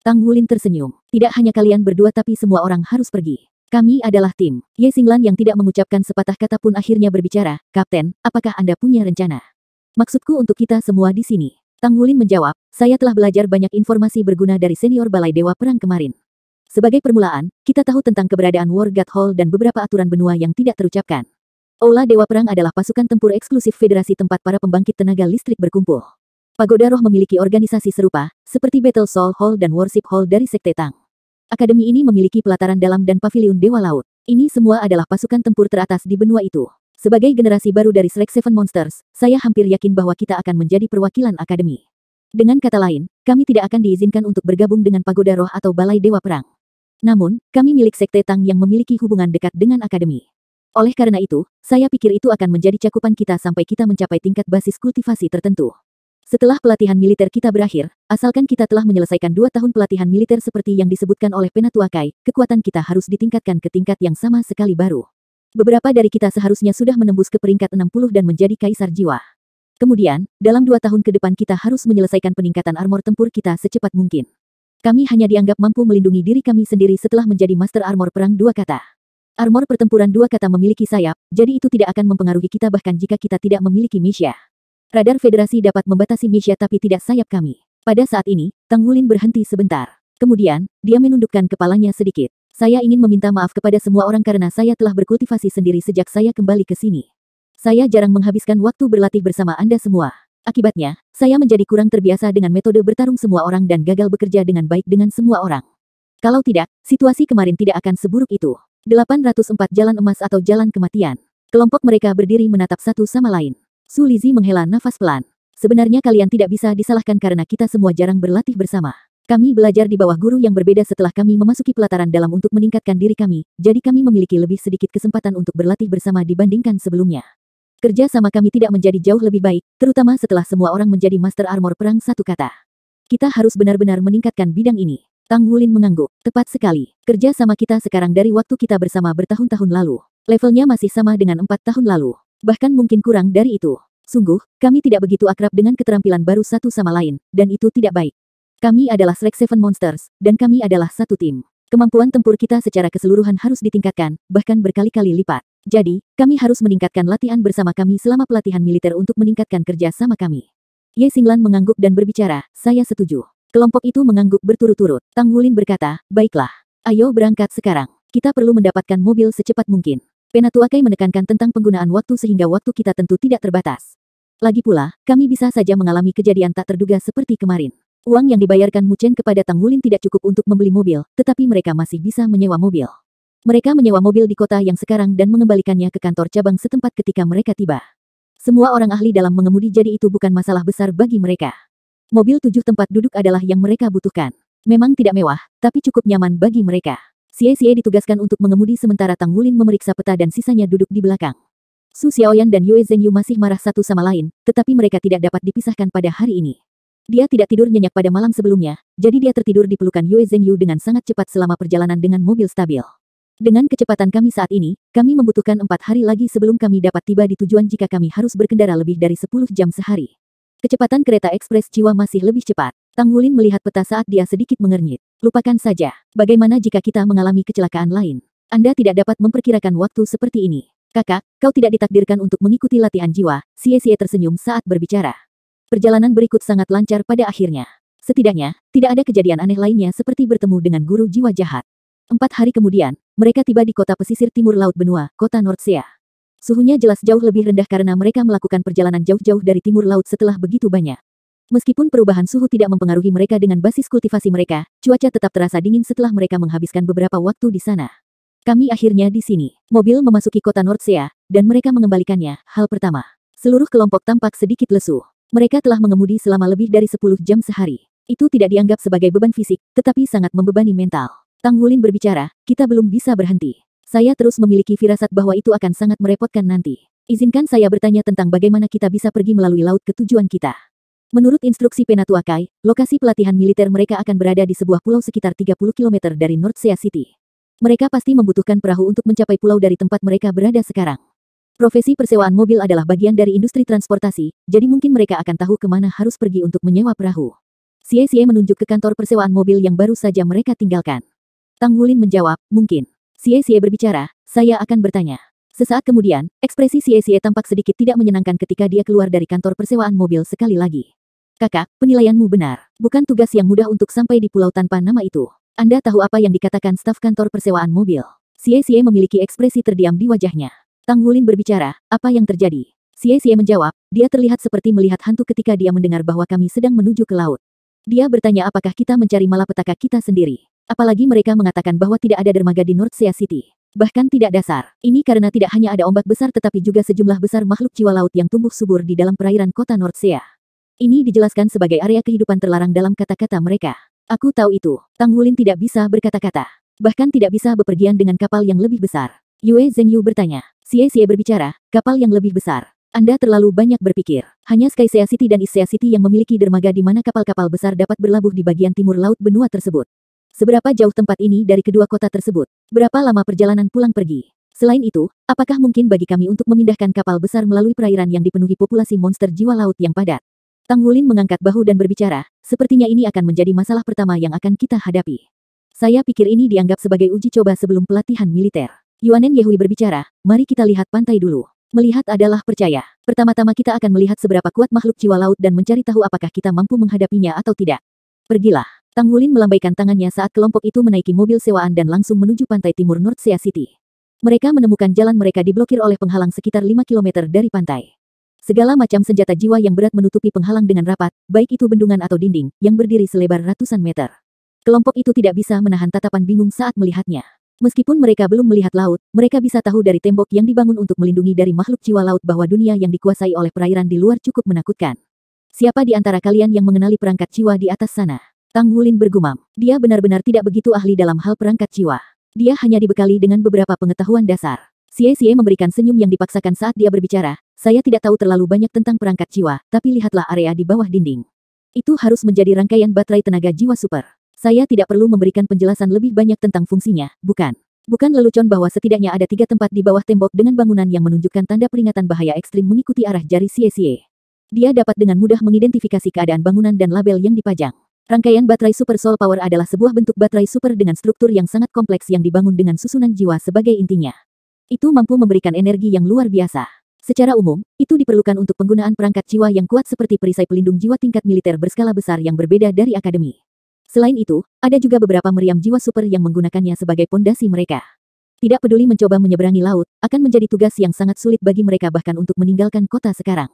Tang Wulin tersenyum. Tidak hanya kalian berdua tapi semua orang harus pergi. Kami adalah tim. Ye Xinglan yang tidak mengucapkan sepatah kata pun akhirnya berbicara, Kapten, apakah Anda punya rencana? Maksudku untuk kita semua di sini. Tang Wulin menjawab, saya telah belajar banyak informasi berguna dari senior Balai Dewa Perang kemarin. Sebagai permulaan, kita tahu tentang keberadaan War God Hall dan beberapa aturan benua yang tidak terucapkan. Aula Dewa Perang adalah pasukan tempur eksklusif Federasi tempat para pembangkit tenaga listrik berkumpul. Pagoda Roh memiliki organisasi serupa, seperti Battle Soul Hall dan Worship Hall dari Sekte Tang. Akademi ini memiliki pelataran dalam dan paviliun Dewa Laut. Ini semua adalah pasukan tempur teratas di benua itu. Sebagai generasi baru dari Shrek Seven Monsters, saya hampir yakin bahwa kita akan menjadi perwakilan akademi. Dengan kata lain, kami tidak akan diizinkan untuk bergabung dengan Pagoda Roh atau Balai Dewa Perang. Namun, kami milik Sekte Tang yang memiliki hubungan dekat dengan akademi. Oleh karena itu, saya pikir itu akan menjadi cakupan kita sampai kita mencapai tingkat basis kultivasi tertentu. Setelah pelatihan militer kita berakhir, asalkan kita telah menyelesaikan 2 tahun pelatihan militer seperti yang disebutkan oleh Penatua Kai, kekuatan kita harus ditingkatkan ke tingkat yang sama sekali baru. Beberapa dari kita seharusnya sudah menembus ke peringkat 60 dan menjadi kaisar jiwa. Kemudian, dalam 2 tahun ke depan kita harus menyelesaikan peningkatan armor tempur kita secepat mungkin. Kami hanya dianggap mampu melindungi diri kami sendiri setelah menjadi Master Armor Perang 2 kata. Armor pertempuran 2 kata memiliki sayap, jadi itu tidak akan mempengaruhi kita bahkan jika kita tidak memiliki Meisha. Radar Federasi dapat membatasi Meisha tapi tidak sayap kami. Pada saat ini, Tang Wulin berhenti sebentar. Kemudian, dia menundukkan kepalanya sedikit. Saya ingin meminta maaf kepada semua orang karena saya telah berkultivasi sendiri sejak saya kembali ke sini. Saya jarang menghabiskan waktu berlatih bersama Anda semua. Akibatnya, saya menjadi kurang terbiasa dengan metode bertarung semua orang dan gagal bekerja dengan baik dengan semua orang. Kalau tidak, situasi kemarin tidak akan seburuk itu. 804 jalan emas atau jalan kematian. Kelompok mereka berdiri menatap satu sama lain. Su Lizhi menghela nafas pelan. Sebenarnya kalian tidak bisa disalahkan karena kita semua jarang berlatih bersama. Kami belajar di bawah guru yang berbeda setelah kami memasuki pelataran dalam untuk meningkatkan diri kami, jadi kami memiliki lebih sedikit kesempatan untuk berlatih bersama dibandingkan sebelumnya. Kerja sama kami tidak menjadi jauh lebih baik, terutama setelah semua orang menjadi Master Armor Perang 1 kata. Kita harus benar-benar meningkatkan bidang ini. Tang Wulin mengangguk. Tepat sekali. Kerja sama kita sekarang dari waktu kita bersama bertahun-tahun lalu. Levelnya masih sama dengan 4 tahun lalu. Bahkan mungkin kurang dari itu. Sungguh, kami tidak begitu akrab dengan keterampilan baru satu sama lain, dan itu tidak baik. Kami adalah Shrek Seven Monsters, dan kami adalah satu tim. Kemampuan tempur kita secara keseluruhan harus ditingkatkan, bahkan berkali-kali lipat. Jadi, kami harus meningkatkan latihan bersama kami selama pelatihan militer untuk meningkatkan kerja sama kami. Ye Xinglan mengangguk dan berbicara, saya setuju. Kelompok itu mengangguk berturut-turut. Tang Wulin berkata, baiklah. Ayo berangkat sekarang. Kita perlu mendapatkan mobil secepat mungkin. Penatua Kai menekankan tentang penggunaan waktu sehingga waktu kita tentu tidak terbatas. Lagi pula, kami bisa saja mengalami kejadian tak terduga seperti kemarin. Uang yang dibayarkan Mu Chen kepada Tang Wulin tidak cukup untuk membeli mobil, tetapi mereka masih bisa menyewa mobil. Mereka menyewa mobil di kota yang sekarang dan mengembalikannya ke kantor cabang setempat ketika mereka tiba. Semua orang ahli dalam mengemudi jadi itu bukan masalah besar bagi mereka. Mobil 7 tempat duduk adalah yang mereka butuhkan. Memang tidak mewah, tapi cukup nyaman bagi mereka. Xie ditugaskan untuk mengemudi sementara Tang Wulin memeriksa peta dan sisanya duduk di belakang. Su Xiaoyan dan Yue Zhengyu masih marah satu sama lain, tetapi mereka tidak dapat dipisahkan pada hari ini. Dia tidak tidur nyenyak pada malam sebelumnya, jadi dia tertidur di pelukan Yue Zhengyu dengan sangat cepat selama perjalanan dengan mobil stabil. Dengan kecepatan kami saat ini, kami membutuhkan 4 hari lagi sebelum kami dapat tiba di tujuan jika kami harus berkendara lebih dari 10 jam sehari. Kecepatan kereta ekspres jiwa masih lebih cepat. Tang Wulin melihat peta saat dia sedikit mengernyit. Lupakan saja. Bagaimana jika kita mengalami kecelakaan lain? Anda tidak dapat memperkirakan waktu seperti ini. Kakak, kau tidak ditakdirkan untuk mengikuti latihan jiwa. Xie tersenyum saat berbicara. Perjalanan berikut sangat lancar pada akhirnya. Setidaknya, tidak ada kejadian aneh lainnya seperti bertemu dengan guru jiwa jahat. 4 hari kemudian, mereka tiba di kota pesisir timur Laut Benua, kota Nordsea. Suhunya jelas jauh lebih rendah karena mereka melakukan perjalanan jauh-jauh dari timur laut setelah begitu banyak. Meskipun perubahan suhu tidak mempengaruhi mereka dengan basis kultivasi mereka, cuaca tetap terasa dingin setelah mereka menghabiskan beberapa waktu di sana. Kami akhirnya di sini. Mobil memasuki kota Nordsea, dan mereka mengembalikannya. Hal pertama. Seluruh kelompok tampak sedikit lesu. Mereka telah mengemudi selama lebih dari 10 jam sehari. Itu tidak dianggap sebagai beban fisik, tetapi sangat membebani mental. Tang Wulin berbicara, kita belum bisa berhenti. Saya terus memiliki firasat bahwa itu akan sangat merepotkan nanti. Izinkan saya bertanya tentang bagaimana kita bisa pergi melalui laut ke tujuan kita. Menurut instruksi Penatua Kai, lokasi pelatihan militer mereka akan berada di sebuah pulau sekitar 30 km dari Nordsea City. Mereka pasti membutuhkan perahu untuk mencapai pulau dari tempat mereka berada sekarang. Profesi persewaan mobil adalah bagian dari industri transportasi, jadi mungkin mereka akan tahu kemana harus pergi untuk menyewa perahu. Xie menunjuk ke kantor persewaan mobil yang baru saja mereka tinggalkan. Tang Wulin menjawab, mungkin. Xie berbicara, saya akan bertanya. Sesaat kemudian, ekspresi Xie tampak sedikit tidak menyenangkan ketika dia keluar dari kantor persewaan mobil sekali lagi. Kakak, penilaianmu benar. Bukan tugas yang mudah untuk sampai di pulau tanpa nama itu. Anda tahu apa yang dikatakan staf kantor persewaan mobil? Xie memiliki ekspresi terdiam di wajahnya. Tang Wulin berbicara, apa yang terjadi? Xie menjawab, dia terlihat seperti melihat hantu ketika dia mendengar bahwa kami sedang menuju ke laut. Dia bertanya apakah kita mencari malapetaka kita sendiri. Apalagi mereka mengatakan bahwa tidak ada dermaga di Nordsea City. Bahkan tidak dasar. Ini karena tidak hanya ada ombak besar tetapi juga sejumlah besar makhluk jiwa laut yang tumbuh subur di dalam perairan kota Nordsea. Ini dijelaskan sebagai area kehidupan terlarang dalam kata-kata mereka. Aku tahu itu. Tang Wulin tidak bisa berkata-kata. Bahkan tidak bisa bepergian dengan kapal yang lebih besar. Yue Zhengyu bertanya. Xie berbicara, kapal yang lebih besar. Anda terlalu banyak berpikir. Hanya Skysea City dan Issea City yang memiliki dermaga di mana kapal-kapal besar dapat berlabuh di bagian timur laut benua tersebut. Seberapa jauh tempat ini dari kedua kota tersebut? Berapa lama perjalanan pulang pergi? Selain itu, apakah mungkin bagi kami untuk memindahkan kapal besar melalui perairan yang dipenuhi populasi monster jiwa laut yang padat? Tang Wulin mengangkat bahu dan berbicara, sepertinya ini akan menjadi masalah pertama yang akan kita hadapi. Saya pikir ini dianggap sebagai uji coba sebelum pelatihan militer. Yuanen Yehui berbicara, mari kita lihat pantai dulu. Melihat adalah percaya. Pertama-tama kita akan melihat seberapa kuat makhluk jiwa laut dan mencari tahu apakah kita mampu menghadapinya atau tidak. Pergilah. Tang Wulin melambaikan tangannya saat kelompok itu menaiki mobil sewaan dan langsung menuju pantai timur Nordsea City. Mereka menemukan jalan mereka diblokir oleh penghalang sekitar 5 km dari pantai. Segala macam senjata jiwa yang berat menutupi penghalang dengan rapat, baik itu bendungan atau dinding, yang berdiri selebar ratusan meter. Kelompok itu tidak bisa menahan tatapan bingung saat melihatnya. Meskipun mereka belum melihat laut, mereka bisa tahu dari tembok yang dibangun untuk melindungi dari makhluk jiwa laut bahwa dunia yang dikuasai oleh perairan di luar cukup menakutkan. Siapa di antara kalian yang mengenali perangkat jiwa di atas sana? Tang Wulin bergumam. Dia benar-benar tidak begitu ahli dalam hal perangkat jiwa. Dia hanya dibekali dengan beberapa pengetahuan dasar. Xie memberikan senyum yang dipaksakan saat dia berbicara. Saya tidak tahu terlalu banyak tentang perangkat jiwa, tapi lihatlah area di bawah dinding. Itu harus menjadi rangkaian baterai tenaga jiwa super. Saya tidak perlu memberikan penjelasan lebih banyak tentang fungsinya, bukan? Bukan lelucon bahwa setidaknya ada 3 tempat di bawah tembok dengan bangunan yang menunjukkan tanda peringatan bahaya ekstrim mengikuti arah jari Xie. Dia dapat dengan mudah mengidentifikasi keadaan bangunan dan label yang dipajang. Rangkaian baterai Super Soul Power adalah sebuah bentuk baterai super dengan struktur yang sangat kompleks yang dibangun dengan susunan jiwa sebagai intinya. Itu mampu memberikan energi yang luar biasa. Secara umum, itu diperlukan untuk penggunaan perangkat jiwa yang kuat seperti perisai pelindung jiwa tingkat militer berskala besar yang berbeda dari akademi. Selain itu, ada juga beberapa meriam jiwa super yang menggunakannya sebagai pondasi mereka. Tidak peduli mencoba menyeberangi laut, akan menjadi tugas yang sangat sulit bagi mereka bahkan untuk meninggalkan kota sekarang.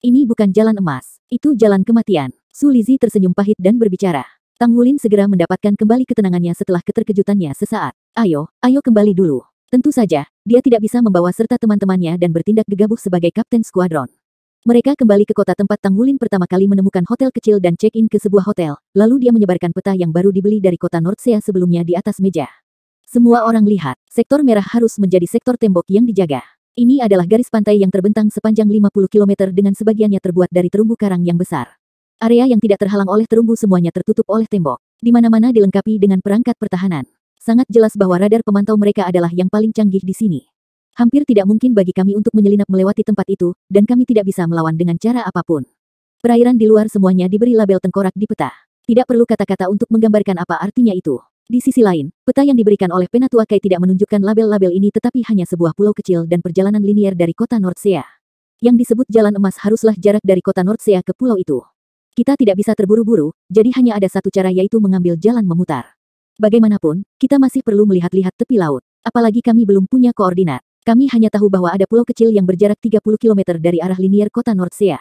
Ini bukan jalan emas, itu jalan kematian. Su Lizhi tersenyum pahit dan berbicara. Tang Wulin segera mendapatkan kembali ketenangannya setelah keterkejutannya sesaat. Ayo kembali dulu. Tentu saja, dia tidak bisa membawa serta teman-temannya dan bertindak gegabah sebagai kapten skuadron. Mereka kembali ke kota tempat Tang Wulin pertama kali menemukan hotel kecil dan check-in ke sebuah hotel, lalu dia menyebarkan peta yang baru dibeli dari kota Nordsea sebelumnya di atas meja. Semua orang lihat, sektor merah harus menjadi sektor tembok yang dijaga. Ini adalah garis pantai yang terbentang sepanjang 50 km dengan sebagiannya terbuat dari terumbu karang yang besar. Area yang tidak terhalang oleh terumbu semuanya tertutup oleh tembok. Di mana-mana dilengkapi dengan perangkat pertahanan. Sangat jelas bahwa radar pemantau mereka adalah yang paling canggih di sini. Hampir tidak mungkin bagi kami untuk menyelinap melewati tempat itu, dan kami tidak bisa melawan dengan cara apapun. Perairan di luar semuanya diberi label tengkorak di peta. Tidak perlu kata-kata untuk menggambarkan apa artinya itu. Di sisi lain, peta yang diberikan oleh Penatua Kai tidak menunjukkan label-label ini tetapi hanya sebuah pulau kecil dan perjalanan linier dari kota Nordsea. Yang disebut jalan emas haruslah jarak dari kota Nordsea ke pulau itu. Kita tidak bisa terburu-buru, jadi hanya ada satu cara yaitu mengambil jalan memutar. Bagaimanapun, kita masih perlu melihat-lihat tepi laut. Apalagi kami belum punya koordinat. Kami hanya tahu bahwa ada pulau kecil yang berjarak 30 km dari arah linier kota Nordsea.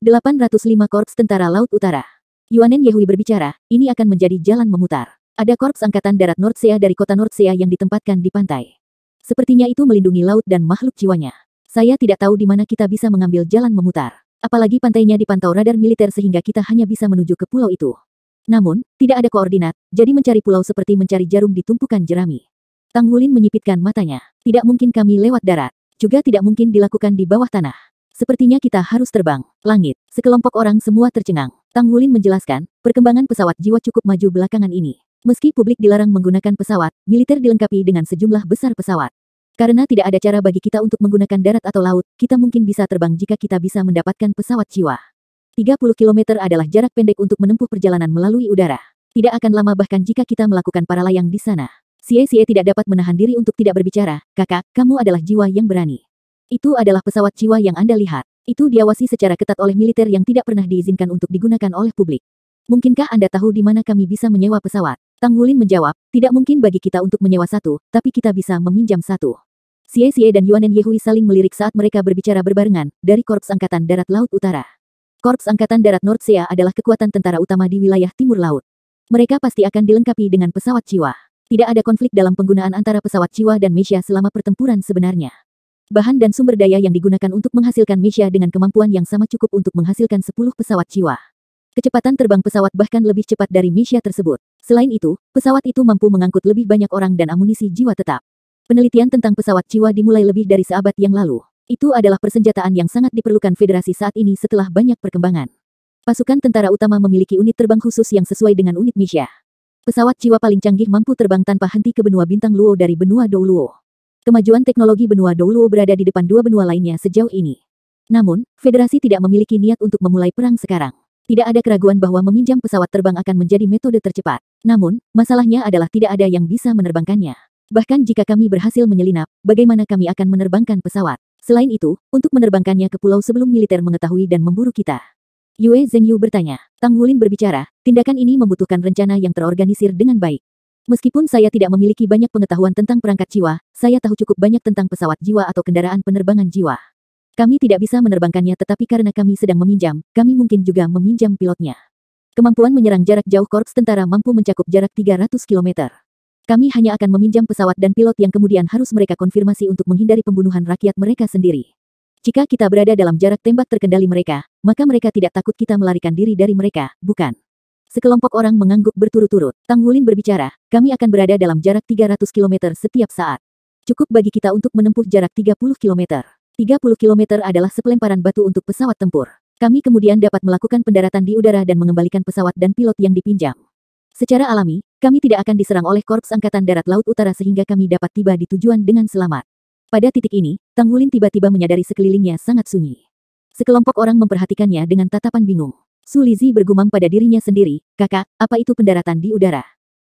805 Korps Tentara Laut Utara. Yuanen Yehui berbicara, ini akan menjadi jalan memutar. Ada Korps Angkatan Darat Nordsea dari kota Nordsea yang ditempatkan di pantai. Sepertinya itu melindungi laut dan makhluk jiwanya. Saya tidak tahu di mana kita bisa mengambil jalan memutar. Apalagi pantainya dipantau radar militer sehingga kita hanya bisa menuju ke pulau itu. Namun, tidak ada koordinat, jadi mencari pulau seperti mencari jarum di tumpukan jerami. Tang Wulin menyipitkan matanya. Tidak mungkin kami lewat darat. Juga tidak mungkin dilakukan di bawah tanah. Sepertinya kita harus terbang. Langit. Sekelompok orang semua tercengang. Tang Wulin menjelaskan, perkembangan pesawat jiwa cukup maju belakangan ini. Meski publik dilarang menggunakan pesawat, militer dilengkapi dengan sejumlah besar pesawat. Karena tidak ada cara bagi kita untuk menggunakan darat atau laut, kita mungkin bisa terbang jika kita bisa mendapatkan pesawat jiwa. 30 km adalah jarak pendek untuk menempuh perjalanan melalui udara. Tidak akan lama bahkan jika kita melakukan para layang di sana. Xie tidak dapat menahan diri untuk tidak berbicara, kakak, kamu adalah jiwa yang berani. Itu adalah pesawat jiwa yang Anda lihat. Itu diawasi secara ketat oleh militer yang tidak pernah diizinkan untuk digunakan oleh publik. Mungkinkah Anda tahu di mana kami bisa menyewa pesawat? Tang Wulin menjawab, tidak mungkin bagi kita untuk menyewa satu, tapi kita bisa meminjam satu. Xie dan Yuanen Yehui saling melirik saat mereka berbicara berbarengan, dari Korps Angkatan Darat Laut Utara. Korps Angkatan Darat Nordsea adalah kekuatan tentara utama di wilayah timur laut. Mereka pasti akan dilengkapi dengan pesawat jiwa. Tidak ada konflik dalam penggunaan antara pesawat jiwa dan mecha selama pertempuran sebenarnya. Bahan dan sumber daya yang digunakan untuk menghasilkan mecha dengan kemampuan yang sama cukup untuk menghasilkan 10 pesawat jiwa. Kecepatan terbang pesawat bahkan lebih cepat dari mecha tersebut. Selain itu, pesawat itu mampu mengangkut lebih banyak orang dan amunisi jiwa tetap. Penelitian tentang pesawat jiwa dimulai lebih dari seabad yang lalu. Itu adalah persenjataan yang sangat diperlukan federasi saat ini setelah banyak perkembangan. Pasukan tentara utama memiliki unit terbang khusus yang sesuai dengan unit mecha. Pesawat jiwa paling canggih mampu terbang tanpa henti ke benua bintang Luo dari benua Dou Luo. Kemajuan teknologi benua Dou Luo berada di depan dua benua lainnya sejauh ini. Namun, federasi tidak memiliki niat untuk memulai perang sekarang. Tidak ada keraguan bahwa meminjam pesawat terbang akan menjadi metode tercepat. Namun, masalahnya adalah tidak ada yang bisa menerbangkannya. Bahkan jika kami berhasil menyelinap, bagaimana kami akan menerbangkan pesawat? Selain itu, untuk menerbangkannya ke pulau sebelum militer mengetahui dan memburu kita. Yue Zhengyu bertanya. Tang Wulin berbicara, tindakan ini membutuhkan rencana yang terorganisir dengan baik. Meskipun saya tidak memiliki banyak pengetahuan tentang perangkat jiwa, saya tahu cukup banyak tentang pesawat jiwa atau kendaraan penerbangan jiwa. Kami tidak bisa menerbangkannya tetapi karena kami sedang meminjam, kami mungkin juga meminjam pilotnya. Kemampuan menyerang jarak jauh korps tentara mampu mencakup jarak 300 km. Kami hanya akan meminjam pesawat dan pilot yang kemudian harus mereka konfirmasi untuk menghindari pembunuhan rakyat mereka sendiri. Jika kita berada dalam jarak tembak terkendali mereka, maka mereka tidak takut kita melarikan diri dari mereka, bukan? Sekelompok orang mengangguk berturut-turut. Tang Wulin berbicara, kami akan berada dalam jarak 300 km setiap saat. Cukup bagi kita untuk menempuh jarak 30 km. 30 km adalah sepelemparan batu untuk pesawat tempur. Kami kemudian dapat melakukan pendaratan di udara dan mengembalikan pesawat dan pilot yang dipinjam. Secara alami, kami tidak akan diserang oleh Korps Angkatan Darat Laut Utara sehingga kami dapat tiba di tujuan dengan selamat. Pada titik ini, Tang Wulin tiba-tiba menyadari sekelilingnya sangat sunyi. Sekelompok orang memperhatikannya dengan tatapan bingung. Su Lizi bergumam pada dirinya sendiri, kakak, apa itu pendaratan di udara?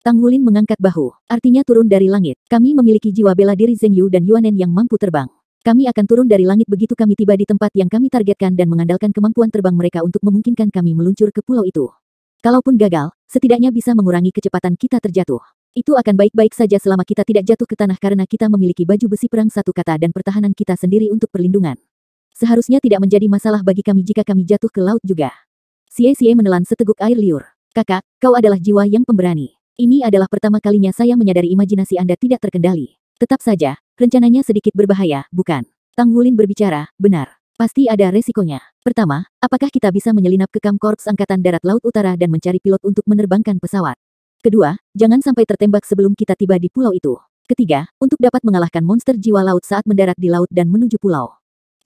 Tang Wulin mengangkat bahu, artinya turun dari langit. Kami memiliki jiwa bela diri Zhengyu dan Yuanen yang mampu terbang. Kami akan turun dari langit begitu kami tiba di tempat yang kami targetkan dan mengandalkan kemampuan terbang mereka untuk memungkinkan kami meluncur ke pulau itu. Kalaupun gagal, setidaknya bisa mengurangi kecepatan kita terjatuh. Itu akan baik-baik saja selama kita tidak jatuh ke tanah karena kita memiliki baju besi perang satu kata dan pertahanan kita sendiri untuk perlindungan. Seharusnya tidak menjadi masalah bagi kami jika kami jatuh ke laut juga. Xie menelan seteguk air liur. Kakak, kau adalah jiwa yang pemberani. Ini adalah pertama kalinya saya menyadari imajinasi Anda tidak terkendali. Tetap saja, rencananya sedikit berbahaya, bukan? Tang Wulin berbicara, benar. Pasti ada resikonya. Pertama, apakah kita bisa menyelinap ke kamp Korps Angkatan Darat Laut Utara dan mencari pilot untuk menerbangkan pesawat? Kedua, jangan sampai tertembak sebelum kita tiba di pulau itu. Ketiga, untuk dapat mengalahkan monster jiwa laut saat mendarat di laut dan menuju pulau.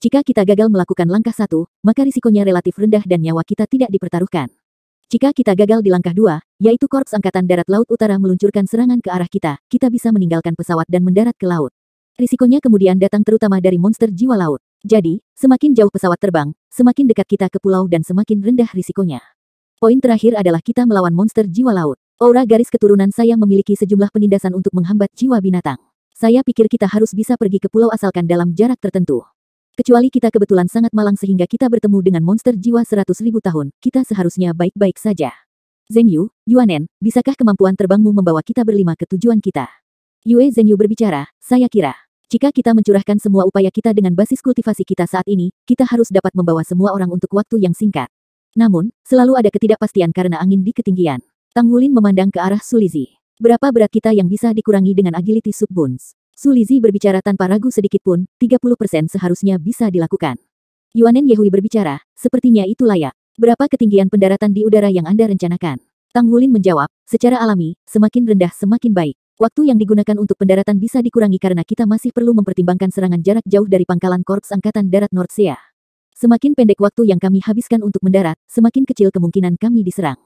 Jika kita gagal melakukan langkah satu, maka risikonya relatif rendah dan nyawa kita tidak dipertaruhkan. Jika kita gagal di langkah dua, yaitu Korps Angkatan Darat Laut Utara meluncurkan serangan ke arah kita bisa meninggalkan pesawat dan mendarat ke laut. Risikonya kemudian datang terutama dari monster jiwa laut. Jadi, semakin jauh pesawat terbang, semakin dekat kita ke pulau dan semakin rendah risikonya. Poin terakhir adalah kita melawan monster jiwa laut. Aura garis keturunan saya memiliki sejumlah penindasan untuk menghambat jiwa binatang. Saya pikir kita harus bisa pergi ke pulau asalkan dalam jarak tertentu. Kecuali kita kebetulan sangat malang sehingga kita bertemu dengan monster jiwa 100.000 tahun, kita seharusnya baik-baik saja. Zheng Yu, Yuanen, bisakah kemampuan terbangmu membawa kita berlima ke tujuan kita? Yue Zheng Yu berbicara, saya kira. Jika kita mencurahkan semua upaya kita dengan basis kultivasi kita saat ini, kita harus dapat membawa semua orang untuk waktu yang singkat. Namun, selalu ada ketidakpastian karena angin di ketinggian. Tang Wulin memandang ke arah Su Lizhi. Berapa berat kita yang bisa dikurangi dengan agility sub-boons? Su Lizhi berbicara tanpa ragu sedikitpun, 30% seharusnya bisa dilakukan. Yuanen Yehui berbicara, sepertinya itu layak. Berapa ketinggian pendaratan di udara yang Anda rencanakan? Tang Wulin menjawab, secara alami, semakin rendah semakin baik. Waktu yang digunakan untuk pendaratan bisa dikurangi karena kita masih perlu mempertimbangkan serangan jarak jauh dari pangkalan Korps Angkatan Darat Nordsea. Semakin pendek waktu yang kami habiskan untuk mendarat, semakin kecil kemungkinan kami diserang.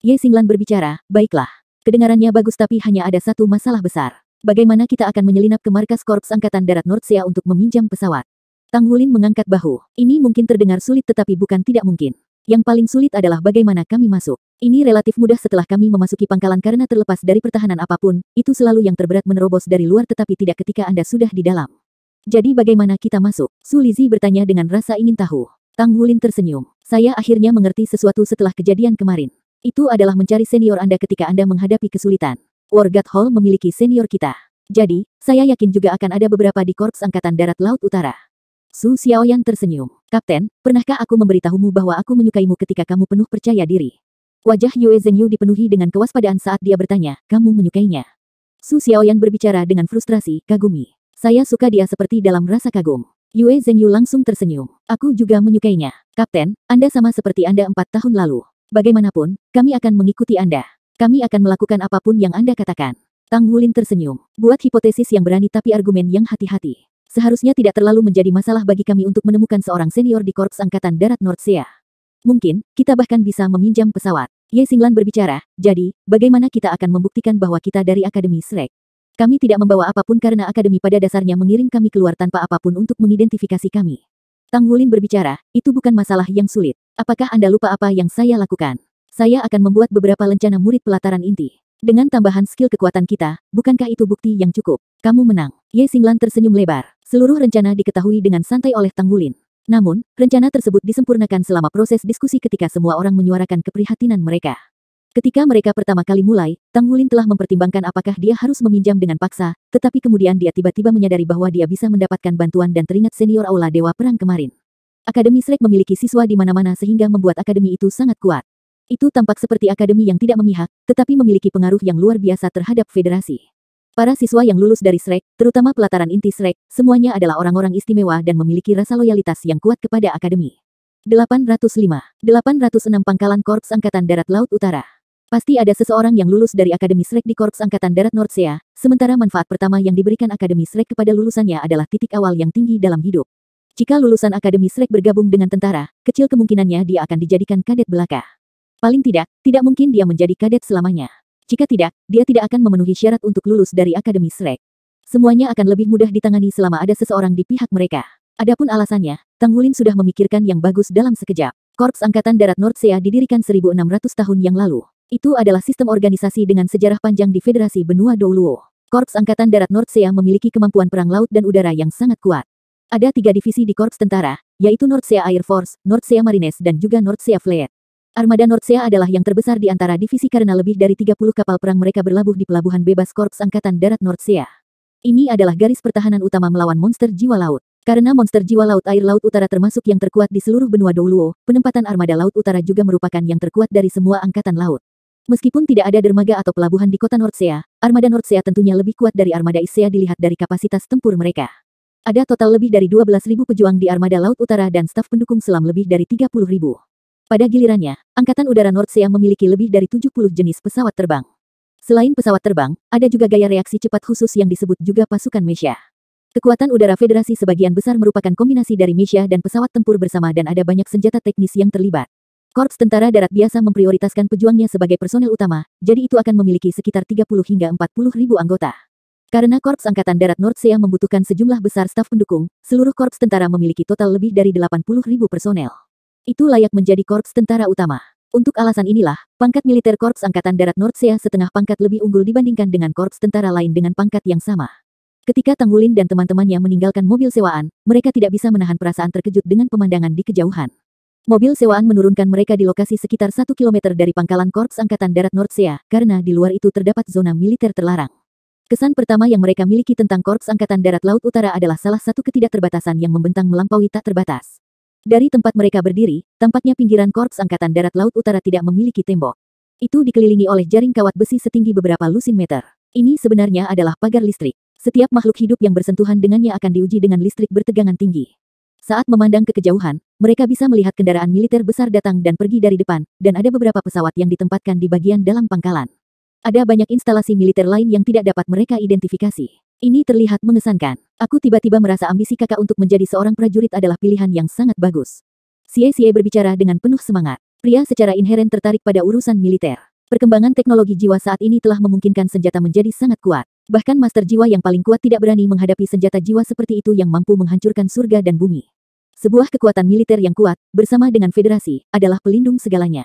Ye Xinglan berbicara, baiklah. Kedengarannya bagus tapi hanya ada satu masalah besar. Bagaimana kita akan menyelinap ke markas Korps Angkatan Darat Nordsea untuk meminjam pesawat? Tang Wulin mengangkat bahu. Ini mungkin terdengar sulit tetapi bukan tidak mungkin. Yang paling sulit adalah bagaimana kami masuk. Ini relatif mudah setelah kami memasuki pangkalan karena terlepas dari pertahanan apapun, itu selalu yang terberat menerobos dari luar tetapi tidak ketika Anda sudah di dalam. Jadi bagaimana kita masuk? Su Lizhi bertanya dengan rasa ingin tahu. Tang Wulin tersenyum. Saya akhirnya mengerti sesuatu setelah kejadian kemarin. Itu adalah mencari senior Anda ketika Anda menghadapi kesulitan. Wargat Hall memiliki senior kita. Jadi, saya yakin juga akan ada beberapa di Korps Angkatan Darat Laut Utara. Su Xiaoyan tersenyum. Kapten, pernahkah aku memberitahumu bahwa aku menyukaimu ketika kamu penuh percaya diri? Wajah Yue Zheng Yu dipenuhi dengan kewaspadaan saat dia bertanya, kamu menyukainya? Su Xiaoyan berbicara dengan frustrasi, kagumi. Saya suka dia seperti dalam rasa kagum. Yue Zheng Yu langsung tersenyum. Aku juga menyukainya. Kapten, Anda sama seperti Anda 4 tahun lalu. Bagaimanapun, kami akan mengikuti Anda. Kami akan melakukan apapun yang Anda katakan. Tang Wulin tersenyum. Buat hipotesis yang berani tapi argumen yang hati-hati. Seharusnya tidak terlalu menjadi masalah bagi kami untuk menemukan seorang senior di Korps Angkatan Darat Nordsea. Mungkin, kita bahkan bisa meminjam pesawat. Ye Xinglan berbicara, jadi, bagaimana kita akan membuktikan bahwa kita dari Akademi Shrek? Kami tidak membawa apapun karena Akademi pada dasarnya mengirim kami keluar tanpa apapun untuk mengidentifikasi kami. Tang Wulin berbicara, itu bukan masalah yang sulit. Apakah Anda lupa apa yang saya lakukan? Saya akan membuat beberapa lencana murid pelataran inti. Dengan tambahan skill kekuatan kita, bukankah itu bukti yang cukup? Kamu menang. Ye Xinglan tersenyum lebar. Seluruh rencana diketahui dengan santai oleh Tang Wulin. Namun, rencana tersebut disempurnakan selama proses diskusi ketika semua orang menyuarakan keprihatinan mereka. Ketika mereka pertama kali mulai, Tang Wulin telah mempertimbangkan apakah dia harus meminjam dengan paksa, tetapi kemudian dia tiba-tiba menyadari bahwa dia bisa mendapatkan bantuan dan teringat senior Aula Dewa Perang kemarin. Akademi Shrek memiliki siswa di mana-mana sehingga membuat akademi itu sangat kuat. Itu tampak seperti akademi yang tidak memihak, tetapi memiliki pengaruh yang luar biasa terhadap federasi. Para siswa yang lulus dari Shrek, terutama pelataran inti Shrek, semuanya adalah orang-orang istimewa dan memiliki rasa loyalitas yang kuat kepada akademi. 806 Pangkalan Korps Angkatan Darat Laut Utara. Pasti ada seseorang yang lulus dari Akademi Shrek di Korps Angkatan Darat Nordsea, sementara manfaat pertama yang diberikan Akademi Shrek kepada lulusannya adalah titik awal yang tinggi dalam hidup. Jika lulusan Akademi Shrek bergabung dengan tentara, kecil kemungkinannya dia akan dijadikan kadet belaka. Paling tidak mungkin dia menjadi kadet selamanya. Jika tidak, dia tidak akan memenuhi syarat untuk lulus dari Akademi Shrek. Semuanya akan lebih mudah ditangani selama ada seseorang di pihak mereka. Adapun alasannya, Tang Wulin sudah memikirkan yang bagus dalam sekejap. Korps Angkatan Darat Nordsea didirikan 1600 tahun yang lalu. Itu adalah sistem organisasi dengan sejarah panjang di Federasi Benua Douluo. Korps Angkatan Darat Nordsea memiliki kemampuan perang laut dan udara yang sangat kuat. Ada 3 divisi di Korps Tentara, yaitu Nordsea Air Force, Nordsea Marines dan juga Nordsea Fleet. Armada Nordsea adalah yang terbesar di antara divisi karena lebih dari 30 kapal perang mereka berlabuh di pelabuhan bebas Korps Angkatan Darat Nordsea. Ini adalah garis pertahanan utama melawan monster jiwa laut. Karena monster jiwa laut air Laut Utara termasuk yang terkuat di seluruh benua Douluo, penempatan armada Laut Utara juga merupakan yang terkuat dari semua angkatan laut. Meskipun tidak ada dermaga atau pelabuhan di kota Nordsea, armada Nordsea tentunya lebih kuat dari armada Issea dilihat dari kapasitas tempur mereka. Ada total lebih dari 12.000 pejuang di armada Laut Utara dan staf pendukung selam lebih dari 30.000. Pada gilirannya, Angkatan Udara Nordsea memiliki lebih dari 70 jenis pesawat terbang. Selain pesawat terbang, ada juga gaya reaksi cepat khusus yang disebut juga pasukan Mesha. Kekuatan udara Federasi sebagian besar merupakan kombinasi dari Mesha dan pesawat tempur bersama dan ada banyak senjata teknis yang terlibat. Korps Tentara Darat biasa memprioritaskan pejuangnya sebagai personel utama, jadi itu akan memiliki sekitar 30 hingga 40.000 anggota. Karena Korps Angkatan Darat Nordsea membutuhkan sejumlah besar staf pendukung, seluruh korps tentara memiliki total lebih dari 80.000 personel. Itu layak menjadi korps tentara utama. Untuk alasan inilah, pangkat militer Korps Angkatan Darat Nordsea setengah pangkat lebih unggul dibandingkan dengan korps tentara lain dengan pangkat yang sama. Ketika Tang Wulin dan teman-temannya meninggalkan mobil sewaan, mereka tidak bisa menahan perasaan terkejut dengan pemandangan di kejauhan. Mobil sewaan menurunkan mereka di lokasi sekitar 1 kilometer dari pangkalan Korps Angkatan Darat Nordsea, karena di luar itu terdapat zona militer terlarang. Kesan pertama yang mereka miliki tentang Korps Angkatan Darat Laut Utara adalah salah satu ketidakterbatasan yang membentang melampaui tak terbatas. Dari tempat mereka berdiri, tampaknya pinggiran Korps Angkatan Darat Laut Utara tidak memiliki tembok. Itu dikelilingi oleh jaring kawat besi setinggi beberapa lusin meter. Ini sebenarnya adalah pagar listrik. Setiap makhluk hidup yang bersentuhan dengannya akan diuji dengan listrik bertegangan tinggi. Saat memandang ke kejauhan, mereka bisa melihat kendaraan militer besar datang dan pergi dari depan, dan ada beberapa pesawat yang ditempatkan di bagian dalam pangkalan. Ada banyak instalasi militer lain yang tidak dapat mereka identifikasi. Ini terlihat mengesankan. Aku tiba-tiba merasa ambisi kakak untuk menjadi seorang prajurit adalah pilihan yang sangat bagus. Xie berbicara dengan penuh semangat. Pria secara inheren tertarik pada urusan militer. Perkembangan teknologi jiwa saat ini telah memungkinkan senjata menjadi sangat kuat. Bahkan master jiwa yang paling kuat tidak berani menghadapi senjata jiwa seperti itu yang mampu menghancurkan surga dan bumi. Sebuah kekuatan militer yang kuat, bersama dengan federasi, adalah pelindung segalanya.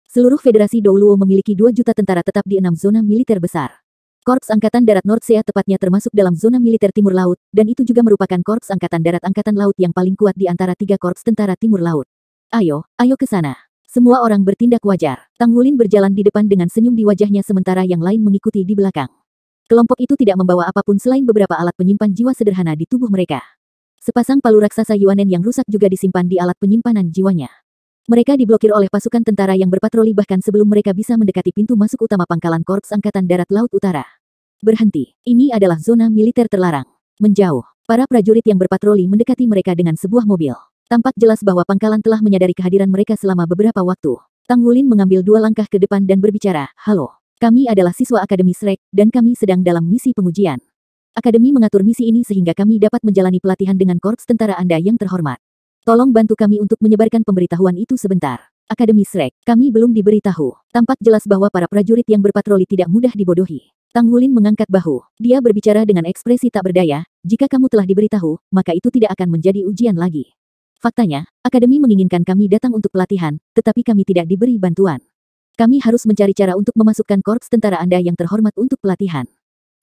Seluruh federasi Douluo memiliki 2 juta tentara tetap di 6 zona militer besar. Korps Angkatan Darat Nordsea tepatnya termasuk dalam zona militer Timur Laut, dan itu juga merupakan Korps Angkatan Darat Angkatan Laut yang paling kuat di antara 3 korps tentara Timur Laut. Ayo ke sana. Semua orang bertindak wajar. Tang Wulin berjalan di depan dengan senyum di wajahnya sementara yang lain mengikuti di belakang. Kelompok itu tidak membawa apapun selain beberapa alat penyimpan jiwa sederhana di tubuh mereka. Sepasang palu raksasa Yuanen yang rusak juga disimpan di alat penyimpanan jiwanya. Mereka diblokir oleh pasukan tentara yang berpatroli bahkan sebelum mereka bisa mendekati pintu masuk utama pangkalan Korps Angkatan Darat Laut Utara. Berhenti. Ini adalah zona militer terlarang. Menjauh. Para prajurit yang berpatroli mendekati mereka dengan sebuah mobil. Tampak jelas bahwa pangkalan telah menyadari kehadiran mereka selama beberapa waktu. Tang Wulin mengambil 2 langkah ke depan dan berbicara, "Halo. Kami adalah siswa Akademi Shrek, dan kami sedang dalam misi pengujian. Akademi mengatur misi ini sehingga kami dapat menjalani pelatihan dengan korps tentara Anda yang terhormat. Tolong bantu kami untuk menyebarkan pemberitahuan itu sebentar. Akademi Shrek, kami belum diberitahu." Tampak jelas bahwa para prajurit yang berpatroli tidak mudah dibodohi. Tang Wulin mengangkat bahu. Dia berbicara dengan ekspresi tak berdaya, "Jika kamu telah diberitahu, maka itu tidak akan menjadi ujian lagi. Faktanya, Akademi menginginkan kami datang untuk pelatihan, tetapi kami tidak diberi bantuan. Kami harus mencari cara untuk memasukkan korps tentara Anda yang terhormat untuk pelatihan.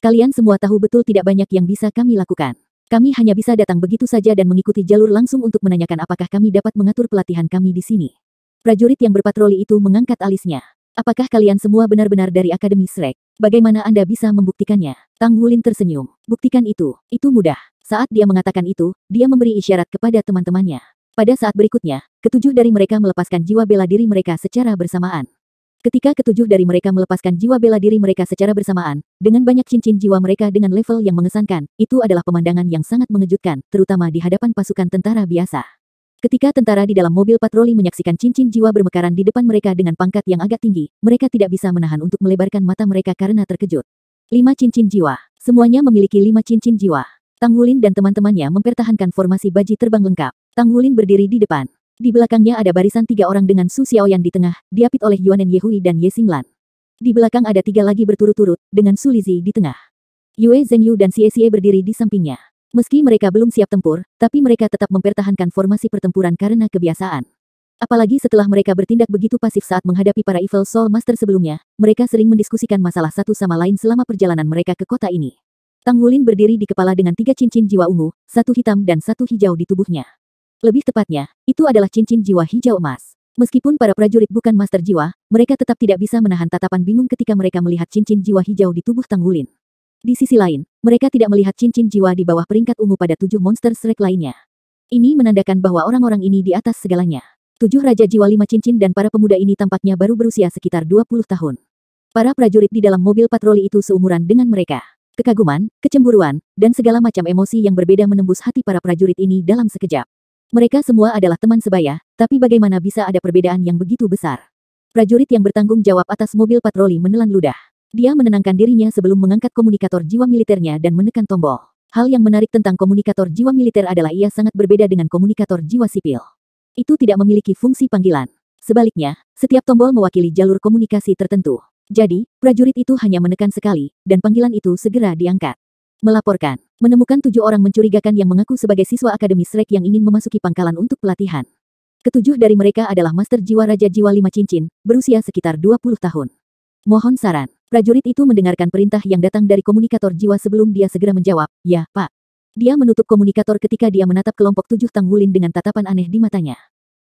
Kalian semua tahu betul tidak banyak yang bisa kami lakukan. Kami hanya bisa datang begitu saja dan mengikuti jalur langsung untuk menanyakan apakah kami dapat mengatur pelatihan kami di sini." Prajurit yang berpatroli itu mengangkat alisnya. "Apakah kalian semua benar-benar dari Akademi Shrek? Bagaimana Anda bisa membuktikannya?" Tang Wulin tersenyum. "Buktikan itu mudah." Saat dia mengatakan itu, dia memberi isyarat kepada teman-temannya. Pada saat berikutnya, 7 dari mereka melepaskan jiwa bela diri mereka secara bersamaan. Ketika 7 dari mereka melepaskan jiwa bela diri mereka secara bersamaan, dengan banyak cincin jiwa mereka dengan level yang mengesankan, itu adalah pemandangan yang sangat mengejutkan, terutama di hadapan pasukan tentara biasa. Ketika tentara di dalam mobil patroli menyaksikan cincin jiwa bermekaran di depan mereka dengan pangkat yang agak tinggi, mereka tidak bisa menahan untuk melebarkan mata mereka karena terkejut. 5 cincin jiwa. Semuanya memiliki 5 cincin jiwa. Tang Wulin dan teman-temannya mempertahankan formasi baji terbang lengkap. Tang Wulin berdiri di depan. Di belakangnya ada barisan 3 orang dengan Su Xiaoyan di tengah, diapit oleh Yuanen Yehui dan Ye Xinglan. Di belakang ada 3 lagi berturut-turut, dengan Su Lizi di tengah. Yue Zhengyu dan Xie berdiri di sampingnya. Meski mereka belum siap tempur, tapi mereka tetap mempertahankan formasi pertempuran karena kebiasaan. Apalagi setelah mereka bertindak begitu pasif saat menghadapi para Evil Soul Master sebelumnya, mereka sering mendiskusikan masalah satu sama lain selama perjalanan mereka ke kota ini. Tang Wulin berdiri di kepala dengan 3 cincin jiwa ungu, 1 hitam dan 1 hijau di tubuhnya. Lebih tepatnya, itu adalah cincin jiwa hijau emas. Meskipun para prajurit bukan master jiwa, mereka tetap tidak bisa menahan tatapan bingung ketika mereka melihat cincin jiwa hijau di tubuh Tang Wulin. Di sisi lain, mereka tidak melihat cincin jiwa di bawah peringkat ungu pada 7 monster Shrek lainnya. Ini menandakan bahwa orang-orang ini di atas segalanya. 7 Raja Jiwa 5 cincin dan para pemuda ini tampaknya baru berusia sekitar 20 tahun. Para prajurit di dalam mobil patroli itu seumuran dengan mereka. Kekaguman, kecemburuan, dan segala macam emosi yang berbeda menembus hati para prajurit ini dalam sekejap. Mereka semua adalah teman sebaya, tapi bagaimana bisa ada perbedaan yang begitu besar? Prajurit yang bertanggung jawab atas mobil patroli menelan ludah. Dia menenangkan dirinya sebelum mengangkat komunikator jiwa militernya dan menekan tombol. Hal yang menarik tentang komunikator jiwa militer adalah ia sangat berbeda dengan komunikator jiwa sipil. Itu tidak memiliki fungsi panggilan. Sebaliknya, setiap tombol mewakili jalur komunikasi tertentu. Jadi, prajurit itu hanya menekan sekali, dan panggilan itu segera diangkat. Melaporkan, menemukan 7 orang mencurigakan yang mengaku sebagai siswa Akademi Shrek yang ingin memasuki pangkalan untuk pelatihan. 7 dari mereka adalah Master Jiwa Raja Jiwa 5 cincin, berusia sekitar 20 tahun. Mohon saran. Prajurit itu mendengarkan perintah yang datang dari komunikator jiwa sebelum dia segera menjawab, "Ya, Pak." Dia menutup komunikator ketika dia menatap kelompok 7 Tang Wulin dengan tatapan aneh di matanya.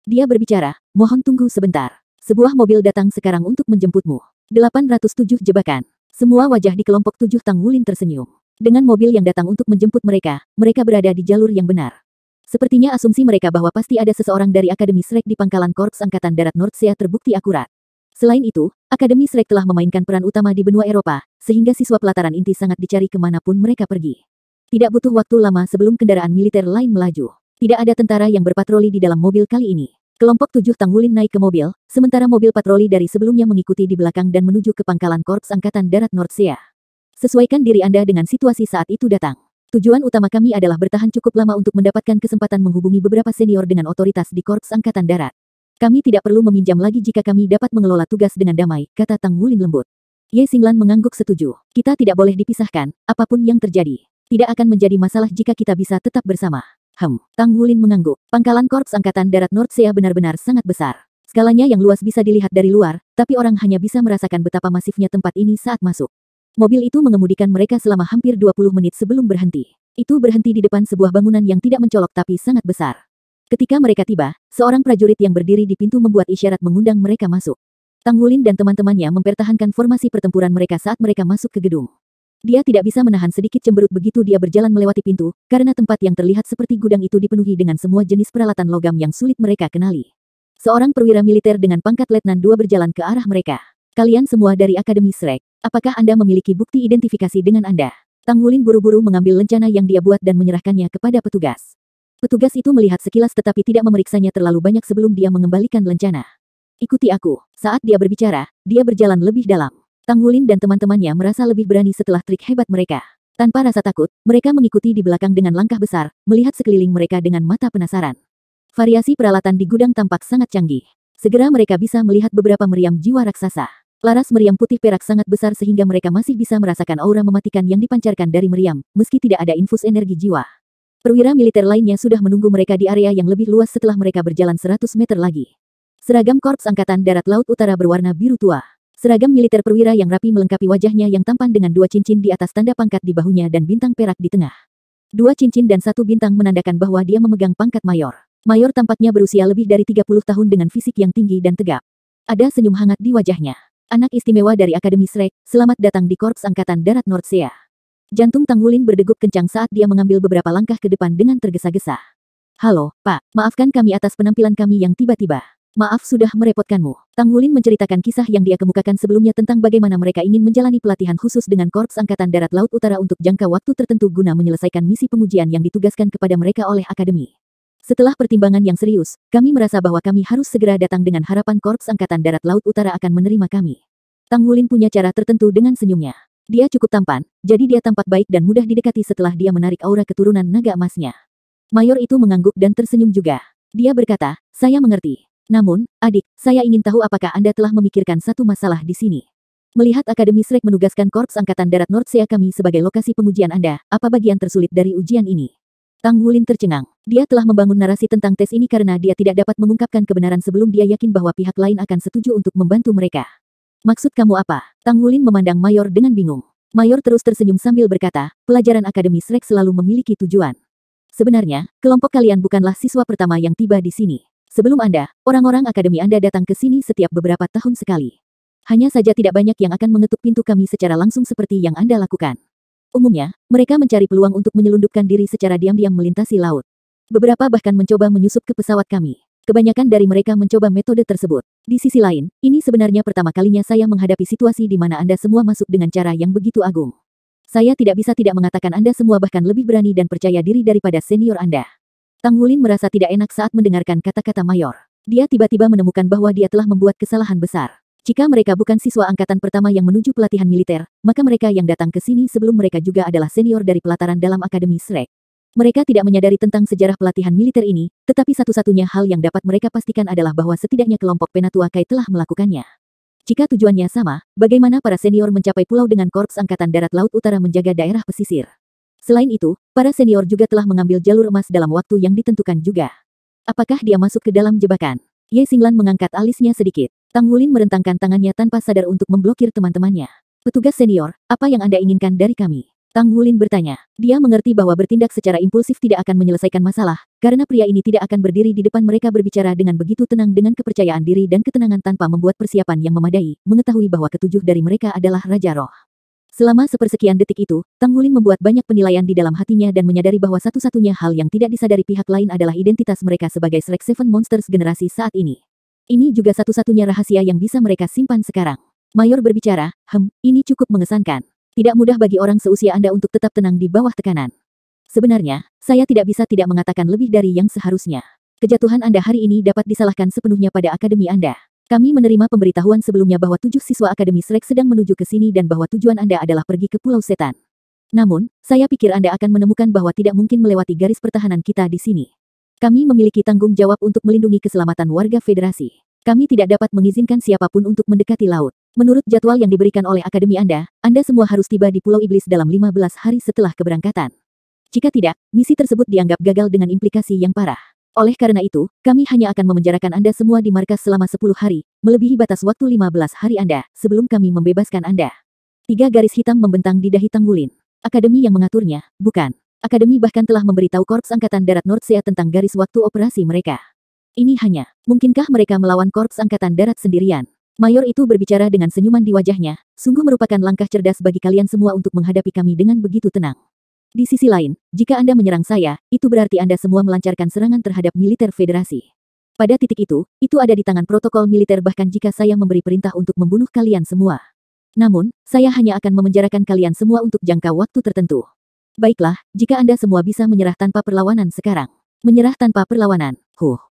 Dia berbicara, mohon tunggu sebentar. Sebuah mobil datang sekarang untuk menjemputmu. 807 jebakan. Semua wajah di kelompok 7 Tang Wulin tersenyum. Dengan mobil yang datang untuk menjemput mereka, mereka berada di jalur yang benar. Sepertinya asumsi mereka bahwa pasti ada seseorang dari Akademi Shrek di pangkalan Korps Angkatan Darat Nordsea terbukti akurat. Selain itu, Akademi Shrek telah memainkan peran utama di benua Eropa, sehingga siswa pelataran inti sangat dicari kemanapun mereka pergi. Tidak butuh waktu lama sebelum kendaraan militer lain melaju. Tidak ada tentara yang berpatroli di dalam mobil kali ini. Kelompok 7 Tang Wulin naik ke mobil, sementara mobil patroli dari sebelumnya mengikuti di belakang dan menuju ke pangkalan Korps Angkatan Darat Nordsea. Sesuaikan diri Anda dengan situasi saat itu datang. Tujuan utama kami adalah bertahan cukup lama untuk mendapatkan kesempatan menghubungi beberapa senior dengan otoritas di Korps Angkatan Darat. Kami tidak perlu meminjam lagi jika kami dapat mengelola tugas dengan damai, kata Tang Wulin lembut. Ye Xinglan mengangguk setuju. Kita tidak boleh dipisahkan, apapun yang terjadi. Tidak akan menjadi masalah jika kita bisa tetap bersama. Tang Wulin mengangguk. Pangkalan Korps Angkatan Darat Nordsea benar-benar sangat besar. Skalanya yang luas bisa dilihat dari luar, tapi orang hanya bisa merasakan betapa masifnya tempat ini saat masuk. Mobil itu mengemudikan mereka selama hampir 20 menit sebelum berhenti. Itu berhenti di depan sebuah bangunan yang tidak mencolok tapi sangat besar. Ketika mereka tiba, seorang prajurit yang berdiri di pintu membuat isyarat mengundang mereka masuk. Tang Wulin dan teman-temannya mempertahankan formasi pertempuran mereka saat mereka masuk ke gedung. Dia tidak bisa menahan sedikit cemberut begitu dia berjalan melewati pintu, karena tempat yang terlihat seperti gudang itu dipenuhi dengan semua jenis peralatan logam yang sulit mereka kenali. Seorang perwira militer dengan pangkat letnan 2 berjalan ke arah mereka. Kalian semua dari Akademi Shrek. Apakah Anda memiliki bukti identifikasi dengan Anda? Tang Wulin buru-buru mengambil lencana yang dia buat dan menyerahkannya kepada petugas. Petugas itu melihat sekilas tetapi tidak memeriksanya terlalu banyak sebelum dia mengembalikan lencana. Ikuti aku. Saat dia berbicara, dia berjalan lebih dalam. Tang Wulin dan teman-temannya merasa lebih berani setelah trik hebat mereka. Tanpa rasa takut, mereka mengikuti di belakang dengan langkah besar, melihat sekeliling mereka dengan mata penasaran. Variasi peralatan di gudang tampak sangat canggih. Segera mereka bisa melihat beberapa meriam jiwa raksasa. Laras meriam putih perak sangat besar sehingga mereka masih bisa merasakan aura mematikan yang dipancarkan dari meriam, meski tidak ada infus energi jiwa. Perwira militer lainnya sudah menunggu mereka di area yang lebih luas setelah mereka berjalan 100 meter lagi. Seragam Korps Angkatan Darat Laut Utara berwarna biru tua. Seragam militer perwira yang rapi melengkapi wajahnya yang tampan dengan 2 cincin di atas tanda pangkat di bahunya dan bintang perak di tengah. 2 cincin dan 1 bintang menandakan bahwa dia memegang pangkat mayor. Mayor tampaknya berusia lebih dari 30 tahun dengan fisik yang tinggi dan tegap. Ada senyum hangat di wajahnya. Anak istimewa dari Akademi Shrek, selamat datang di Korps Angkatan Darat Nordsea. Jantung Tang Wulin berdegup kencang saat dia mengambil beberapa langkah ke depan dengan tergesa-gesa. Halo, Pak. Maafkan kami atas penampilan kami yang tiba-tiba. Maaf sudah merepotkanmu. Tang Wulin menceritakan kisah yang dia kemukakan sebelumnya tentang bagaimana mereka ingin menjalani pelatihan khusus dengan Korps Angkatan Darat Laut Utara untuk jangka waktu tertentu guna menyelesaikan misi pengujian yang ditugaskan kepada mereka oleh Akademi. Setelah pertimbangan yang serius, kami merasa bahwa kami harus segera datang dengan harapan Korps Angkatan Darat Laut Utara akan menerima kami. Tang Wulin punya cara tertentu dengan senyumnya. Dia cukup tampan, jadi dia tampak baik dan mudah didekati setelah dia menarik aura keturunan naga emasnya. Mayor itu mengangguk dan tersenyum juga. Dia berkata, saya mengerti. Namun, adik, saya ingin tahu apakah Anda telah memikirkan satu masalah di sini. Melihat Akademi Shrek menugaskan Korps Angkatan Darat Nordsea kami sebagai lokasi pengujian Anda, apa bagian tersulit dari ujian ini? Tang Wulin tercengang. Dia telah membangun narasi tentang tes ini karena dia tidak dapat mengungkapkan kebenaran sebelum dia yakin bahwa pihak lain akan setuju untuk membantu mereka. Maksud kamu apa? Tang Wulin memandang Mayor dengan bingung. Mayor terus tersenyum sambil berkata, pelajaran Akademi Shrek selalu memiliki tujuan. Sebenarnya, kelompok kalian bukanlah siswa pertama yang tiba di sini. Sebelum Anda, orang-orang akademi Anda datang ke sini setiap beberapa tahun sekali. Hanya saja tidak banyak yang akan mengetuk pintu kami secara langsung seperti yang Anda lakukan. Umumnya, mereka mencari peluang untuk menyelundupkan diri secara diam-diam melintasi laut. Beberapa bahkan mencoba menyusup ke pesawat kami. Kebanyakan dari mereka mencoba metode tersebut. Di sisi lain, ini sebenarnya pertama kalinya saya menghadapi situasi di mana Anda semua masuk dengan cara yang begitu agung. Saya tidak bisa tidak mengatakan Anda semua bahkan lebih berani dan percaya diri daripada senior Anda. Tang Wulin merasa tidak enak saat mendengarkan kata-kata Mayor. Dia tiba-tiba menemukan bahwa dia telah membuat kesalahan besar. Jika mereka bukan siswa angkatan pertama yang menuju pelatihan militer, maka mereka yang datang ke sini sebelum mereka juga adalah senior dari pelataran dalam Akademi Shrek. Mereka tidak menyadari tentang sejarah pelatihan militer ini, tetapi satu-satunya hal yang dapat mereka pastikan adalah bahwa setidaknya kelompok Penatua Kai telah melakukannya. Jika tujuannya sama, bagaimana para senior mencapai pulau dengan Korps Angkatan Darat Laut Utara menjaga daerah pesisir? Selain itu, para senior juga telah mengambil jalur emas dalam waktu yang ditentukan juga. Apakah dia masuk ke dalam jebakan? Ye Xinglan mengangkat alisnya sedikit. Tang Wulin merentangkan tangannya tanpa sadar untuk memblokir teman-temannya. Petugas senior, apa yang Anda inginkan dari kami? Tang Wulin bertanya. Dia mengerti bahwa bertindak secara impulsif tidak akan menyelesaikan masalah, karena pria ini tidak akan berdiri di depan mereka berbicara dengan begitu tenang dengan kepercayaan diri dan ketenangan tanpa membuat persiapan yang memadai, mengetahui bahwa ketujuh dari mereka adalah Raja Roh. Selama sepersekian detik itu, Tang Wulin membuat banyak penilaian di dalam hatinya dan menyadari bahwa satu-satunya hal yang tidak disadari pihak lain adalah identitas mereka sebagai Shrek Seven Monsters generasi saat ini. Ini juga satu-satunya rahasia yang bisa mereka simpan sekarang. Mayor berbicara, ini cukup mengesankan. Tidak mudah bagi orang seusia Anda untuk tetap tenang di bawah tekanan. Sebenarnya, saya tidak bisa tidak mengatakan lebih dari yang seharusnya. Kejatuhan Anda hari ini dapat disalahkan sepenuhnya pada akademi Anda. Kami menerima pemberitahuan sebelumnya bahwa 7 siswa Akademi Shrek sedang menuju ke sini dan bahwa tujuan Anda adalah pergi ke Pulau Setan. Namun, saya pikir Anda akan menemukan bahwa tidak mungkin melewati garis pertahanan kita di sini. Kami memiliki tanggung jawab untuk melindungi keselamatan warga Federasi. Kami tidak dapat mengizinkan siapapun untuk mendekati laut. Menurut jadwal yang diberikan oleh Akademi Anda semua harus tiba di Pulau Iblis dalam 15 hari setelah keberangkatan. Jika tidak, misi tersebut dianggap gagal dengan implikasi yang parah. Oleh karena itu, kami hanya akan memenjarakan Anda semua di markas selama 10 hari, melebihi batas waktu 15 hari Anda, sebelum kami membebaskan Anda. 3 garis hitam membentang di dahi Tang Wulin. Akademi yang mengaturnya, bukan. Akademi bahkan telah memberitahu Korps Angkatan Darat Nordsea tentang garis waktu operasi mereka. Ini hanya, mungkinkah mereka melawan Korps Angkatan Darat sendirian? Mayor itu berbicara dengan senyuman di wajahnya, sungguh merupakan langkah cerdas bagi kalian semua untuk menghadapi kami dengan begitu tenang. Di sisi lain, jika Anda menyerang saya, itu berarti Anda semua melancarkan serangan terhadap militer Federasi. Pada titik itu ada di tangan protokol militer bahkan jika saya memberi perintah untuk membunuh kalian semua. Namun, saya hanya akan memenjarakan kalian semua untuk jangka waktu tertentu. Baiklah, jika Anda semua bisa menyerah tanpa perlawanan sekarang. Menyerah tanpa perlawanan.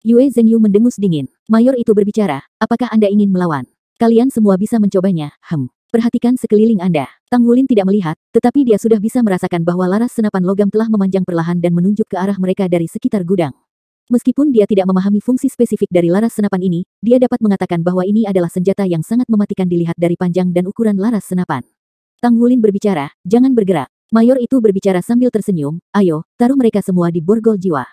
Yue Zhengyu mendengus dingin. Mayor itu berbicara, apakah Anda ingin melawan? Kalian semua bisa mencobanya. Perhatikan sekeliling Anda. Tang Wulin tidak melihat, tetapi dia sudah bisa merasakan bahwa laras senapan logam telah memanjang perlahan dan menunjuk ke arah mereka dari sekitar gudang. Meskipun dia tidak memahami fungsi spesifik dari laras senapan ini, dia dapat mengatakan bahwa ini adalah senjata yang sangat mematikan dilihat dari panjang dan ukuran laras senapan. Tang Wulin berbicara, jangan bergerak. Mayor itu berbicara sambil tersenyum, ayo, taruh mereka semua di borgol jiwa.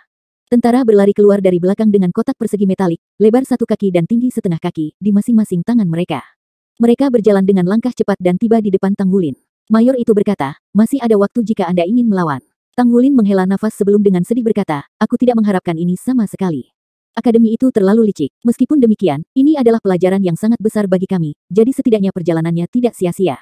Tentara berlari keluar dari belakang dengan kotak persegi metalik, lebar 1 kaki dan tinggi setengah kaki, di masing-masing tangan mereka. Mereka berjalan dengan langkah cepat dan tiba di depan Tang Wulin. Mayor itu berkata, masih ada waktu jika Anda ingin melawan. Tang Wulin menghela nafas sebelum dengan sedih berkata, aku tidak mengharapkan ini sama sekali. Akademi itu terlalu licik. Meskipun demikian, ini adalah pelajaran yang sangat besar bagi kami, jadi setidaknya perjalanannya tidak sia-sia.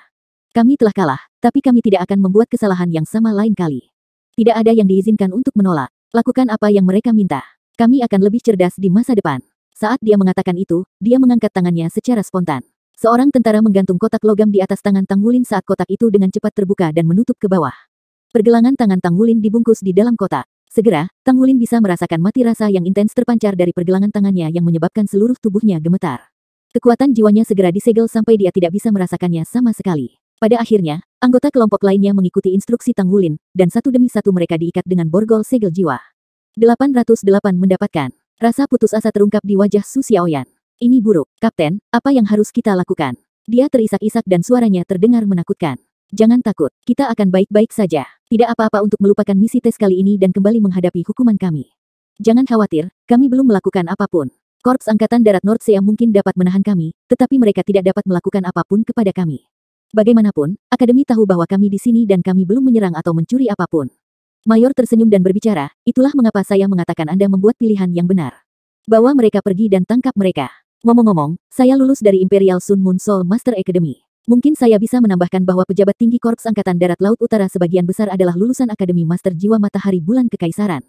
Kami telah kalah, tapi kami tidak akan membuat kesalahan yang sama lain kali. Tidak ada yang diizinkan untuk menolak. Lakukan apa yang mereka minta. Kami akan lebih cerdas di masa depan. Saat dia mengatakan itu, dia mengangkat tangannya secara spontan. Seorang tentara menggantung kotak logam di atas tangan Tang Wulin saat kotak itu dengan cepat terbuka dan menutup ke bawah. Pergelangan tangan Tang Wulin dibungkus di dalam kotak. Segera, Tang Wulin bisa merasakan mati rasa yang intens terpancar dari pergelangan tangannya yang menyebabkan seluruh tubuhnya gemetar. Kekuatan jiwanya segera disegel sampai dia tidak bisa merasakannya sama sekali. Pada akhirnya, anggota kelompok lainnya mengikuti instruksi Tang Wulin, dan satu demi satu mereka diikat dengan borgol segel jiwa. 808 mendapatkan. Rasa putus asa terungkap di wajah Su Xiaoyan. Ini buruk, Kapten, apa yang harus kita lakukan? Dia terisak-isak dan suaranya terdengar menakutkan. Jangan takut, kita akan baik-baik saja. Tidak apa-apa untuk melupakan misi tes kali ini dan kembali menghadapi hukuman kami. Jangan khawatir, kami belum melakukan apapun. Korps Angkatan Darat Nordsea mungkin dapat menahan kami, tetapi mereka tidak dapat melakukan apapun kepada kami. Bagaimanapun, Akademi tahu bahwa kami di sini dan kami belum menyerang atau mencuri apapun. Mayor tersenyum dan berbicara, itulah mengapa saya mengatakan Anda membuat pilihan yang benar. Bawa mereka pergi dan tangkap mereka. Ngomong-ngomong, saya lulus dari Imperial Sun Moon Soul Master Academy. Mungkin saya bisa menambahkan bahwa pejabat tinggi Korps Angkatan Darat Laut Utara sebagian besar adalah lulusan Akademi Master Jiwa Matahari Bulan Kekaisaran.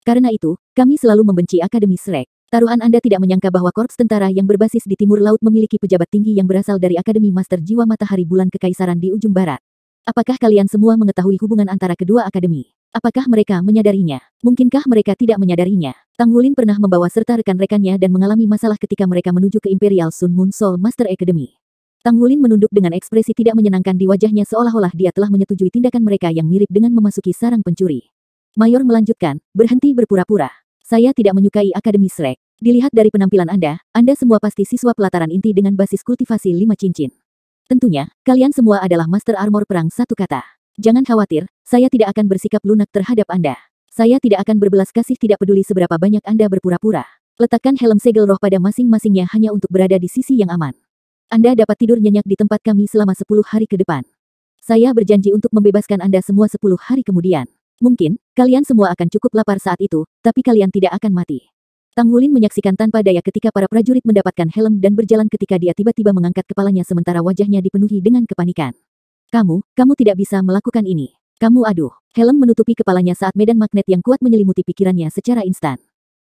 Karena itu, kami selalu membenci Akademi Shrek. Taruhan Anda tidak menyangka bahwa Korps Tentara yang berbasis di Timur Laut memiliki pejabat tinggi yang berasal dari Akademi Master Jiwa Matahari Bulan Kekaisaran di ujung barat. Apakah kalian semua mengetahui hubungan antara kedua akademi? Apakah mereka menyadarinya? Mungkinkah mereka tidak menyadarinya? Tang Wulin pernah membawa serta rekan-rekannya dan mengalami masalah ketika mereka menuju ke Imperial Sun Moon Soul Master Academy. Tang Wulin menunduk dengan ekspresi tidak menyenangkan di wajahnya seolah-olah dia telah menyetujui tindakan mereka yang mirip dengan memasuki sarang pencuri. Mayor melanjutkan, berhenti berpura-pura. Saya tidak menyukai Akademi Shrek. Dilihat dari penampilan Anda semua pasti siswa pelataran inti dengan basis kultivasi 5 cincin. Tentunya, kalian semua adalah Master Armor Perang satu kata. Jangan khawatir, saya tidak akan bersikap lunak terhadap Anda. Saya tidak akan berbelas kasih tidak peduli seberapa banyak Anda berpura-pura. Letakkan helm segel roh pada masing-masingnya hanya untuk berada di sisi yang aman. Anda dapat tidur nyenyak di tempat kami selama 10 hari ke depan. Saya berjanji untuk membebaskan Anda semua 10 hari kemudian. Mungkin, kalian semua akan cukup lapar saat itu, tapi kalian tidak akan mati. Tang Wulin menyaksikan tanpa daya ketika para prajurit mendapatkan helm dan berjalan ketika dia tiba-tiba mengangkat kepalanya sementara wajahnya dipenuhi dengan kepanikan. Kamu tidak bisa melakukan ini. Kamu aduh. Helm menutupi kepalanya saat medan magnet yang kuat menyelimuti pikirannya secara instan.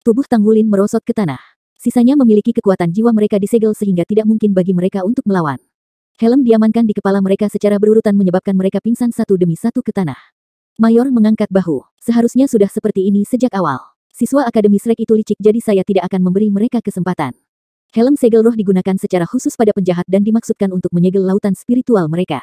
Tubuh Tang Wulin merosot ke tanah. Sisanya memiliki kekuatan jiwa mereka disegel sehingga tidak mungkin bagi mereka untuk melawan. Helm diamankan di kepala mereka secara berurutan menyebabkan mereka pingsan satu demi satu ke tanah. Mayor mengangkat bahu. Seharusnya sudah seperti ini sejak awal. Siswa Akademi Shrek itu licik jadi saya tidak akan memberi mereka kesempatan. Helm segel roh digunakan secara khusus pada penjahat dan dimaksudkan untuk menyegel lautan spiritual mereka.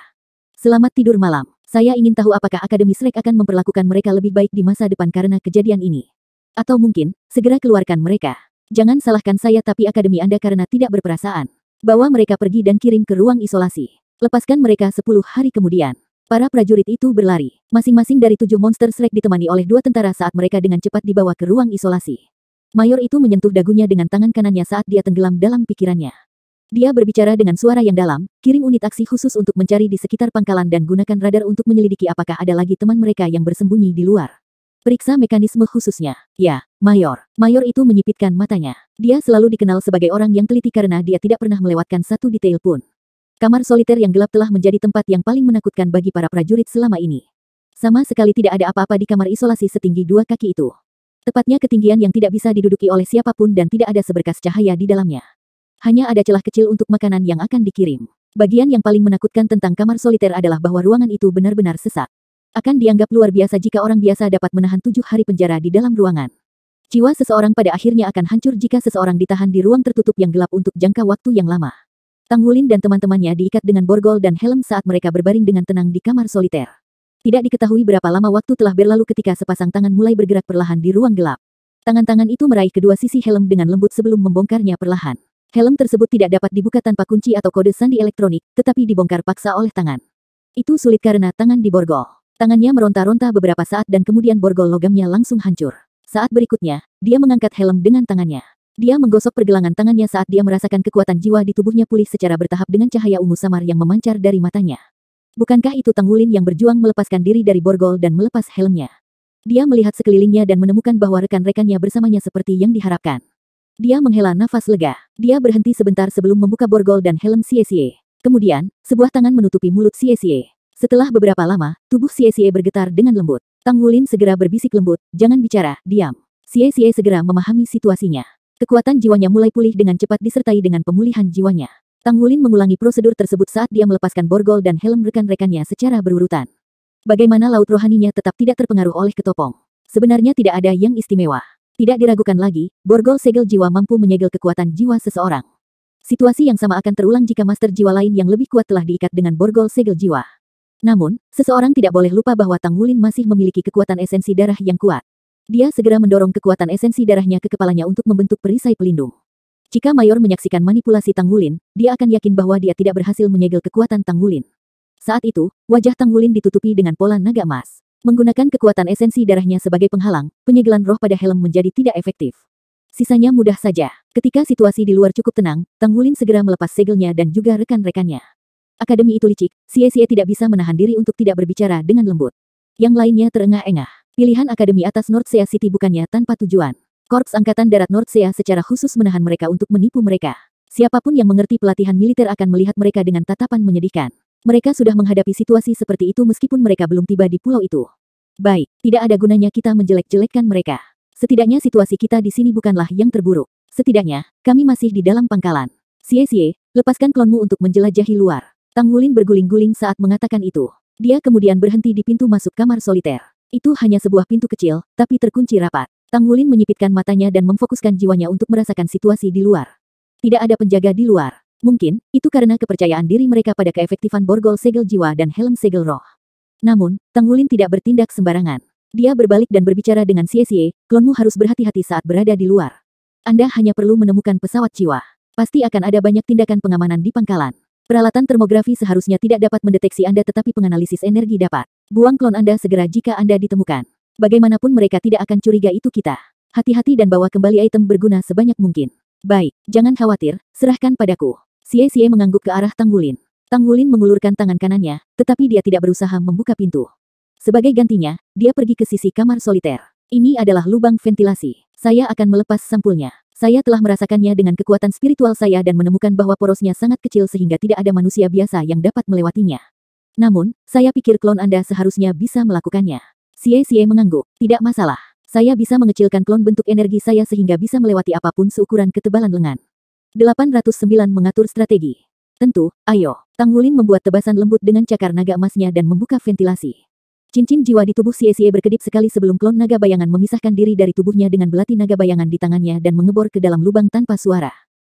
Selamat tidur malam. Saya ingin tahu apakah Akademi Shrek akan memperlakukan mereka lebih baik di masa depan karena kejadian ini. Atau mungkin, segera keluarkan mereka. Jangan salahkan saya tapi Akademi Anda karena tidak berperasaan. Bawa mereka pergi dan kirim ke ruang isolasi. Lepaskan mereka 10 hari kemudian. Para prajurit itu berlari. Masing-masing dari 7 monster Shrek ditemani oleh 2 tentara saat mereka dengan cepat dibawa ke ruang isolasi. Mayor itu menyentuh dagunya dengan tangan kanannya saat dia tenggelam dalam pikirannya. Dia berbicara dengan suara yang dalam, kirim unit aksi khusus untuk mencari di sekitar pangkalan dan gunakan radar untuk menyelidiki apakah ada lagi teman mereka yang bersembunyi di luar. Periksa mekanisme khususnya. Ya, Mayor. Mayor itu menyipitkan matanya. Dia selalu dikenal sebagai orang yang teliti karena dia tidak pernah melewatkan satu detail pun. Kamar soliter yang gelap telah menjadi tempat yang paling menakutkan bagi para prajurit selama ini. Sama sekali tidak ada apa-apa di kamar isolasi setinggi 2 kaki itu. Tepatnya ketinggian yang tidak bisa diduduki oleh siapapun dan tidak ada seberkas cahaya di dalamnya. Hanya ada celah kecil untuk makanan yang akan dikirim. Bagian yang paling menakutkan tentang kamar soliter adalah bahwa ruangan itu benar-benar sesak. Akan dianggap luar biasa jika orang biasa dapat menahan 7 hari penjara di dalam ruangan. Jiwa seseorang pada akhirnya akan hancur jika seseorang ditahan di ruang tertutup yang gelap untuk jangka waktu yang lama. Tang Wulin dan teman-temannya diikat dengan borgol dan helm saat mereka berbaring dengan tenang di kamar soliter. Tidak diketahui berapa lama waktu telah berlalu ketika sepasang tangan mulai bergerak perlahan di ruang gelap. Tangan-tangan itu meraih kedua sisi helm dengan lembut sebelum membongkarnya perlahan. Helm tersebut tidak dapat dibuka tanpa kunci atau kode sandi elektronik, tetapi dibongkar paksa oleh tangan. Itu sulit karena tangan diborgol. Tangannya meronta-ronta beberapa saat dan kemudian borgol logamnya langsung hancur. Saat berikutnya, dia mengangkat helm dengan tangannya. Dia menggosok pergelangan tangannya saat dia merasakan kekuatan jiwa di tubuhnya pulih secara bertahap dengan cahaya ungu samar yang memancar dari matanya. Bukankah itu Tang Wulin yang berjuang melepaskan diri dari borgol dan melepas helmnya? Dia melihat sekelilingnya dan menemukan bahwa rekan-rekannya bersamanya seperti yang diharapkan. Dia menghela nafas lega. Dia berhenti sebentar sebelum membuka borgol dan helm Xie. Kemudian, sebuah tangan menutupi mulut Xie. Setelah beberapa lama, tubuh Xie bergetar dengan lembut. Tang Wulin segera berbisik lembut, "Jangan bicara, diam." Xie segera memahami situasinya. Kekuatan jiwanya mulai pulih dengan cepat disertai dengan pemulihan jiwanya. Tang Wulin mengulangi prosedur tersebut saat dia melepaskan borgol dan helm rekan-rekannya secara berurutan. Bagaimana laut rohaninya tetap tidak terpengaruh oleh ketopong. Sebenarnya tidak ada yang istimewa. Tidak diragukan lagi, borgol segel jiwa mampu menyegel kekuatan jiwa seseorang. Situasi yang sama akan terulang jika master jiwa lain yang lebih kuat telah diikat dengan borgol segel jiwa. Namun, seseorang tidak boleh lupa bahwa Tang Wulin masih memiliki kekuatan esensi darah yang kuat. Dia segera mendorong kekuatan esensi darahnya ke kepalanya untuk membentuk perisai pelindung. Jika Mayor menyaksikan manipulasi Tang Wulin, dia akan yakin bahwa dia tidak berhasil menyegel kekuatan Tang Wulin. Saat itu, wajah Tang Wulin ditutupi dengan pola naga emas. Menggunakan kekuatan esensi darahnya sebagai penghalang, penyegelan roh pada helm menjadi tidak efektif. Sisanya mudah saja. Ketika situasi di luar cukup tenang, Tang Wulin segera melepas segelnya dan juga rekan-rekannya. Akademi itu licik, Xie tidak bisa menahan diri untuk tidak berbicara dengan lembut. Yang lainnya terengah-engah. Pilihan Akademi atas North Sea City bukannya tanpa tujuan. Korps Angkatan Darat North Sea secara khusus menahan mereka untuk menipu mereka. Siapapun yang mengerti pelatihan militer akan melihat mereka dengan tatapan menyedihkan. Mereka sudah menghadapi situasi seperti itu meskipun mereka belum tiba di pulau itu. Baik, tidak ada gunanya kita menjelek-jelekkan mereka. Setidaknya situasi kita di sini bukanlah yang terburuk. Setidaknya, kami masih di dalam pangkalan. Xie, lepaskan klonmu untuk menjelajahi luar. Tang Wulin berguling-guling saat mengatakan itu. Dia kemudian berhenti di pintu masuk kamar soliter. Itu hanya sebuah pintu kecil, tapi terkunci rapat. Tang Wulin menyipitkan matanya dan memfokuskan jiwanya untuk merasakan situasi di luar. Tidak ada penjaga di luar. Mungkin, itu karena kepercayaan diri mereka pada keefektifan borgol segel jiwa dan helm segel roh. Namun, Tang Wulin tidak bertindak sembarangan. Dia berbalik dan berbicara dengan Xie, "Klonmu harus berhati-hati saat berada di luar. Anda hanya perlu menemukan pesawat jiwa. Pasti akan ada banyak tindakan pengamanan di pangkalan. Peralatan termografi seharusnya tidak dapat mendeteksi Anda tetapi penganalisis energi dapat. Buang klon Anda segera jika Anda ditemukan. Bagaimanapun mereka tidak akan curiga itu kita. Hati-hati dan bawa kembali item berguna sebanyak mungkin." "Baik, jangan khawatir, serahkan padaku." Xie mengangguk ke arah Tang Wulin. Tang Wulin mengulurkan tangan kanannya, tetapi dia tidak berusaha membuka pintu. Sebagai gantinya, dia pergi ke sisi kamar soliter. Ini adalah lubang ventilasi. Saya akan melepas sampulnya. Saya telah merasakannya dengan kekuatan spiritual saya dan menemukan bahwa porosnya sangat kecil sehingga tidak ada manusia biasa yang dapat melewatinya. Namun, saya pikir klon Anda seharusnya bisa melakukannya. Xie mengangguk. Tidak masalah. Saya bisa mengecilkan klon bentuk energi saya sehingga bisa melewati apapun seukuran ketebalan lengan. 809 mengatur strategi. Tentu, ayo. Tang Wulin membuat tebasan lembut dengan cakar naga emasnya dan membuka ventilasi. Cincin jiwa di tubuh Xie berkedip sekali sebelum klon naga bayangan memisahkan diri dari tubuhnya dengan belati naga bayangan di tangannya dan mengebor ke dalam lubang tanpa suara.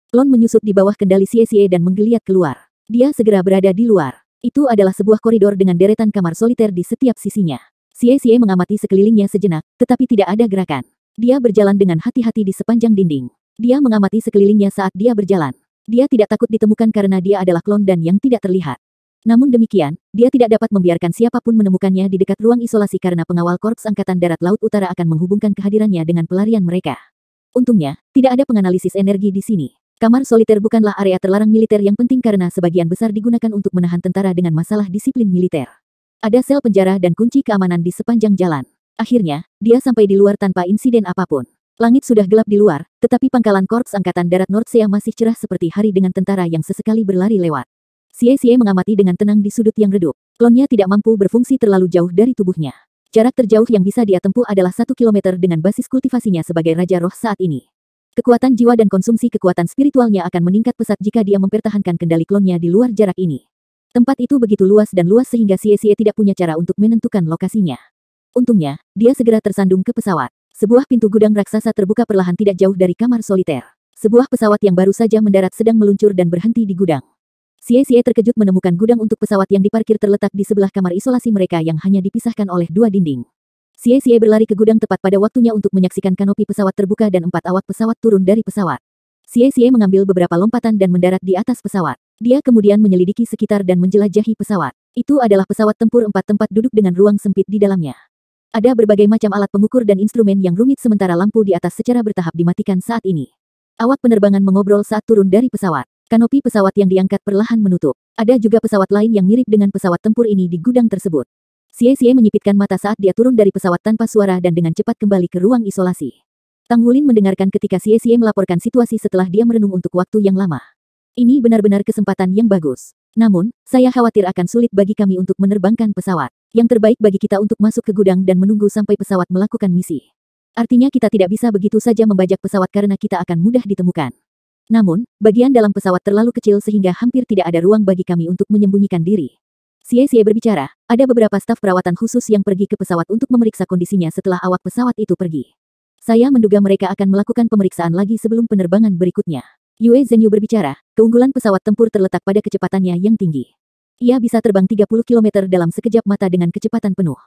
Klon menyusut di bawah kendali Xie dan menggeliat keluar. Dia segera berada di luar. Itu adalah sebuah koridor dengan deretan kamar soliter di setiap sisinya. Xie mengamati sekelilingnya sejenak, tetapi tidak ada gerakan. Dia berjalan dengan hati-hati di sepanjang dinding. Dia mengamati sekelilingnya saat dia berjalan. Dia tidak takut ditemukan karena dia adalah klon dan yang tidak terlihat. Namun demikian, dia tidak dapat membiarkan siapapun menemukannya di dekat ruang isolasi karena pengawal Korps Angkatan Darat Laut Utara akan menghubungkan kehadirannya dengan pelarian mereka. Untungnya, tidak ada penganalisis energi di sini. Kamar soliter bukanlah area terlarang militer yang penting karena sebagian besar digunakan untuk menahan tentara dengan masalah disiplin militer. Ada sel penjara dan kunci keamanan di sepanjang jalan. Akhirnya, dia sampai di luar tanpa insiden apapun. Langit sudah gelap di luar, tetapi pangkalan Korps Angkatan Darat Nordsea masih cerah seperti hari dengan tentara yang sesekali berlari lewat. Xie mengamati dengan tenang di sudut yang redup. Klonnya tidak mampu berfungsi terlalu jauh dari tubuhnya. Jarak terjauh yang bisa dia tempuh adalah 1 kilometer dengan basis kultivasinya sebagai Raja Roh saat ini. Kekuatan jiwa dan konsumsi kekuatan spiritualnya akan meningkat pesat jika dia mempertahankan kendali klonnya di luar jarak ini. Tempat itu begitu luas dan luas sehingga Xie tidak punya cara untuk menentukan lokasinya. Untungnya, dia segera tersandung ke pesawat. Sebuah pintu gudang raksasa terbuka perlahan tidak jauh dari kamar soliter. Sebuah pesawat yang baru saja mendarat sedang meluncur dan berhenti di gudang. Xie terkejut menemukan gudang untuk pesawat yang diparkir terletak di sebelah kamar isolasi mereka yang hanya dipisahkan oleh 2 dinding. Xie berlari ke gudang tepat pada waktunya untuk menyaksikan kanopi pesawat terbuka dan 4 awak pesawat turun dari pesawat. Xie mengambil beberapa lompatan dan mendarat di atas pesawat. Dia kemudian menyelidiki sekitar dan menjelajahi pesawat. Itu adalah pesawat tempur 4 tempat duduk dengan ruang sempit di dalamnya. Ada berbagai macam alat pengukur dan instrumen yang rumit sementara lampu di atas secara bertahap dimatikan saat ini. Awak penerbangan mengobrol saat turun dari pesawat. Kanopi pesawat yang diangkat perlahan menutup. Ada juga pesawat lain yang mirip dengan pesawat tempur ini di gudang tersebut. Xie menyipitkan mata saat dia turun dari pesawat tanpa suara dan dengan cepat kembali ke ruang isolasi. Tang Wulin mendengarkan ketika Xie melaporkan situasi setelah dia merenung untuk waktu yang lama. Ini benar-benar kesempatan yang bagus. Namun, saya khawatir akan sulit bagi kami untuk menerbangkan pesawat. Yang terbaik bagi kita untuk masuk ke gudang dan menunggu sampai pesawat melakukan misi. Artinya kita tidak bisa begitu saja membajak pesawat karena kita akan mudah ditemukan. Namun, bagian dalam pesawat terlalu kecil sehingga hampir tidak ada ruang bagi kami untuk menyembunyikan diri. Xie berbicara, ada beberapa staf perawatan khusus yang pergi ke pesawat untuk memeriksa kondisinya setelah awak pesawat itu pergi. Saya menduga mereka akan melakukan pemeriksaan lagi sebelum penerbangan berikutnya. Yue Zhenyu berbicara, keunggulan pesawat tempur terletak pada kecepatannya yang tinggi. Ia bisa terbang 30 km dalam sekejap mata dengan kecepatan penuh.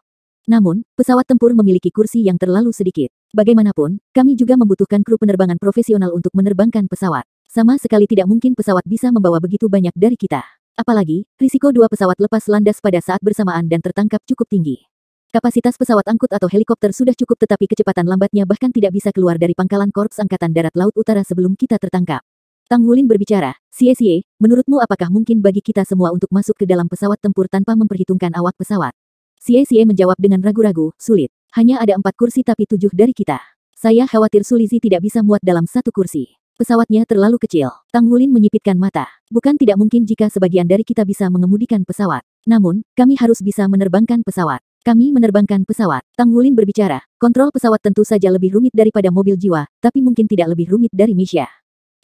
Namun, pesawat tempur memiliki kursi yang terlalu sedikit. Bagaimanapun, kami juga membutuhkan kru penerbangan profesional untuk menerbangkan pesawat. Sama sekali tidak mungkin pesawat bisa membawa begitu banyak dari kita. Apalagi, risiko 2 pesawat lepas landas pada saat bersamaan dan tertangkap cukup tinggi. Kapasitas pesawat angkut atau helikopter sudah cukup tetapi kecepatan lambatnya bahkan tidak bisa keluar dari pangkalan Korps Angkatan Darat Laut Utara sebelum kita tertangkap. Tang Wulin berbicara, Xie, menurutmu apakah mungkin bagi kita semua untuk masuk ke dalam pesawat tempur tanpa memperhitungkan awak pesawat? Xie menjawab dengan ragu-ragu, sulit. Hanya ada 4 kursi tapi 7 dari kita. Saya khawatir Sulizi tidak bisa muat dalam 1 kursi. Pesawatnya terlalu kecil. Tang Wulin menyipitkan mata. Bukan tidak mungkin jika sebagian dari kita bisa mengemudikan pesawat. Namun, kami harus bisa menerbangkan pesawat. Kami menerbangkan pesawat. Tang Wulin berbicara, kontrol pesawat tentu saja lebih rumit daripada mobil jiwa, tapi mungkin tidak lebih rumit dari Misha.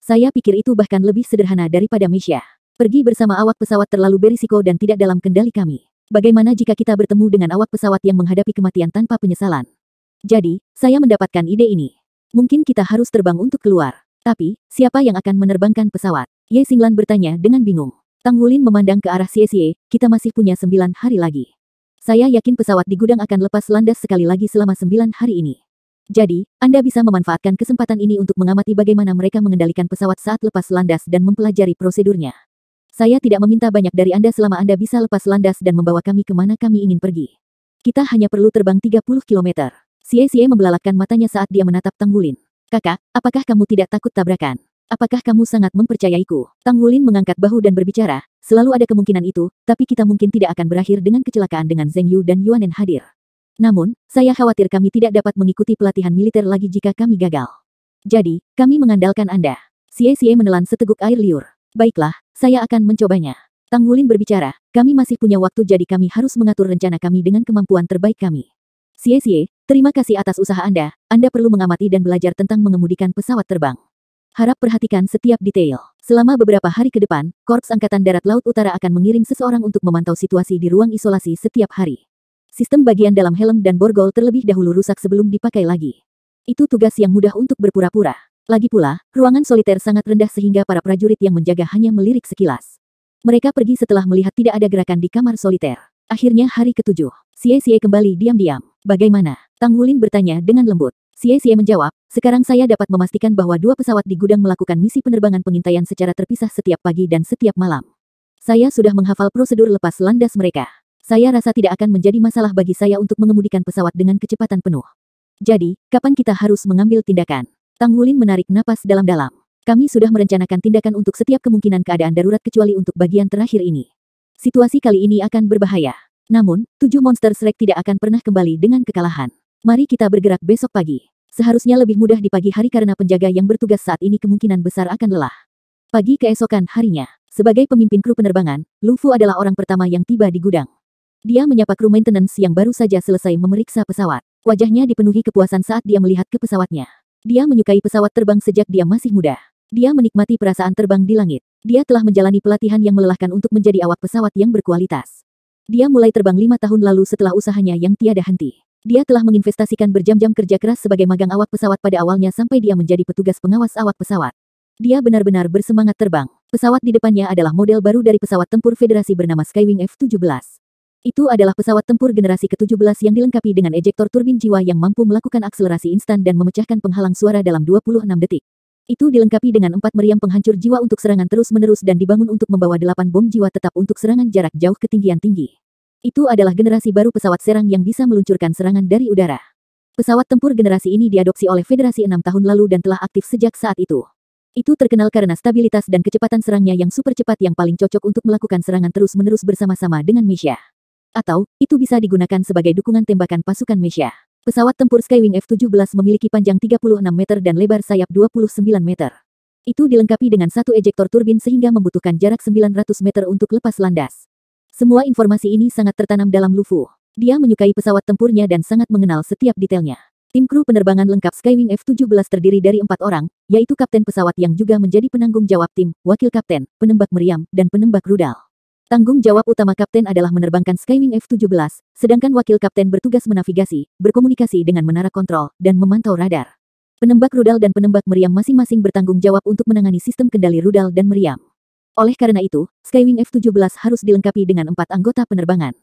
Saya pikir itu bahkan lebih sederhana daripada Misha. Pergi bersama awak pesawat terlalu berisiko dan tidak dalam kendali kami. Bagaimana jika kita bertemu dengan awak pesawat yang menghadapi kematian tanpa penyesalan? Jadi, saya mendapatkan ide ini. Mungkin kita harus terbang untuk keluar. Tapi, siapa yang akan menerbangkan pesawat? Ye Xinglan bertanya dengan bingung. Tang Wulin memandang ke arah Xie, kita masih punya 9 hari lagi. Saya yakin pesawat di gudang akan lepas landas sekali lagi selama 9 hari ini. Jadi, Anda bisa memanfaatkan kesempatan ini untuk mengamati bagaimana mereka mengendalikan pesawat saat lepas landas dan mempelajari prosedurnya. Saya tidak meminta banyak dari Anda selama Anda bisa lepas landas dan membawa kami kemana kami ingin pergi. Kita hanya perlu terbang 30 km. Xie membelalakkan matanya saat dia menatap Tang Wulin. Kakak, apakah kamu tidak takut tabrakan? Apakah kamu sangat mempercayaiku? Tang Wulin mengangkat bahu dan berbicara, selalu ada kemungkinan itu, tapi kita mungkin tidak akan berakhir dengan kecelakaan dengan Zheng Yu dan Yuanen hadir. Namun, saya khawatir kami tidak dapat mengikuti pelatihan militer lagi jika kami gagal. Jadi, kami mengandalkan Anda. Xie menelan seteguk air liur. Baiklah, saya akan mencobanya. Tang Wulin berbicara, kami masih punya waktu jadi kami harus mengatur rencana kami dengan kemampuan terbaik kami. Xie, terima kasih atas usaha Anda perlu mengamati dan belajar tentang mengemudikan pesawat terbang. Harap perhatikan setiap detail. Selama beberapa hari ke depan, Korps Angkatan Darat Laut Utara akan mengirim seseorang untuk memantau situasi di ruang isolasi setiap hari. Sistem bagian dalam helm dan borgol terlebih dahulu rusak sebelum dipakai lagi. Itu tugas yang mudah untuk berpura-pura. Lagi pula, ruangan soliter sangat rendah sehingga para prajurit yang menjaga hanya melirik sekilas. Mereka pergi setelah melihat tidak ada gerakan di kamar soliter. Akhirnya hari ke-7. Xie kembali diam-diam. Bagaimana? Tang Wulin bertanya dengan lembut. Xie menjawab, sekarang saya dapat memastikan bahwa 2 pesawat di gudang melakukan misi penerbangan pengintaian secara terpisah setiap pagi dan setiap malam. Saya sudah menghafal prosedur lepas landas mereka. Saya rasa tidak akan menjadi masalah bagi saya untuk mengemudikan pesawat dengan kecepatan penuh. Jadi, kapan kita harus mengambil tindakan? Tang Wulin menarik napas dalam-dalam. Kami sudah merencanakan tindakan untuk setiap kemungkinan keadaan darurat kecuali untuk bagian terakhir ini. Situasi kali ini akan berbahaya. Namun, 7 monster Shrek tidak akan pernah kembali dengan kekalahan. Mari kita bergerak besok pagi. Seharusnya lebih mudah di pagi hari karena penjaga yang bertugas saat ini kemungkinan besar akan lelah. Pagi keesokan harinya, sebagai pemimpin kru penerbangan, Lu Fu adalah orang pertama yang tiba di gudang. Dia menyapa kru maintenance yang baru saja selesai memeriksa pesawat. Wajahnya dipenuhi kepuasan saat dia melihat ke pesawatnya. Dia menyukai pesawat terbang sejak dia masih muda. Dia menikmati perasaan terbang di langit. Dia telah menjalani pelatihan yang melelahkan untuk menjadi awak pesawat yang berkualitas. Dia mulai terbang 5 tahun lalu setelah usahanya yang tiada henti. Dia telah menginvestasikan berjam-jam kerja keras sebagai magang awak pesawat pada awalnya sampai dia menjadi petugas pengawas awak pesawat. Dia benar-benar bersemangat terbang. Pesawat di depannya adalah model baru dari pesawat tempur Federasi bernama Skywing F-17. Itu adalah pesawat tempur generasi ke-17 yang dilengkapi dengan ejektor turbin jiwa yang mampu melakukan akselerasi instan dan memecahkan penghalang suara dalam 26 detik. Itu dilengkapi dengan 4 meriam penghancur jiwa untuk serangan terus-menerus dan dibangun untuk membawa 8 bom jiwa tetap untuk serangan jarak jauh ketinggian tinggi. Itu adalah generasi baru pesawat serang yang bisa meluncurkan serangan dari udara. Pesawat tempur generasi ini diadopsi oleh Federasi 6 tahun lalu dan telah aktif sejak saat itu. Itu terkenal karena stabilitas dan kecepatan serangnya yang super cepat yang paling cocok untuk melakukan serangan terus-menerus bersama-sama dengan Mesha. Atau, itu bisa digunakan sebagai dukungan tembakan pasukan Mesha. Pesawat tempur Skywing F-17 memiliki panjang 36 meter dan lebar sayap 29 meter. Itu dilengkapi dengan 1 ejektor turbin sehingga membutuhkan jarak 900 meter untuk lepas landas. Semua informasi ini sangat tertanam dalam Lu Fu. Dia menyukai pesawat tempurnya dan sangat mengenal setiap detailnya. Tim kru penerbangan lengkap Skywing F-17 terdiri dari 4 orang, yaitu kapten pesawat yang juga menjadi penanggung jawab tim, wakil kapten, penembak meriam, dan penembak rudal. Tanggung jawab utama kapten adalah menerbangkan Skywing F-17, sedangkan wakil kapten bertugas menavigasi, berkomunikasi dengan menara kontrol, dan memantau radar. Penembak rudal dan penembak meriam masing-masing bertanggung jawab untuk menangani sistem kendali rudal dan meriam. Oleh karena itu, Skywing F-17 harus dilengkapi dengan 4 anggota penerbangan.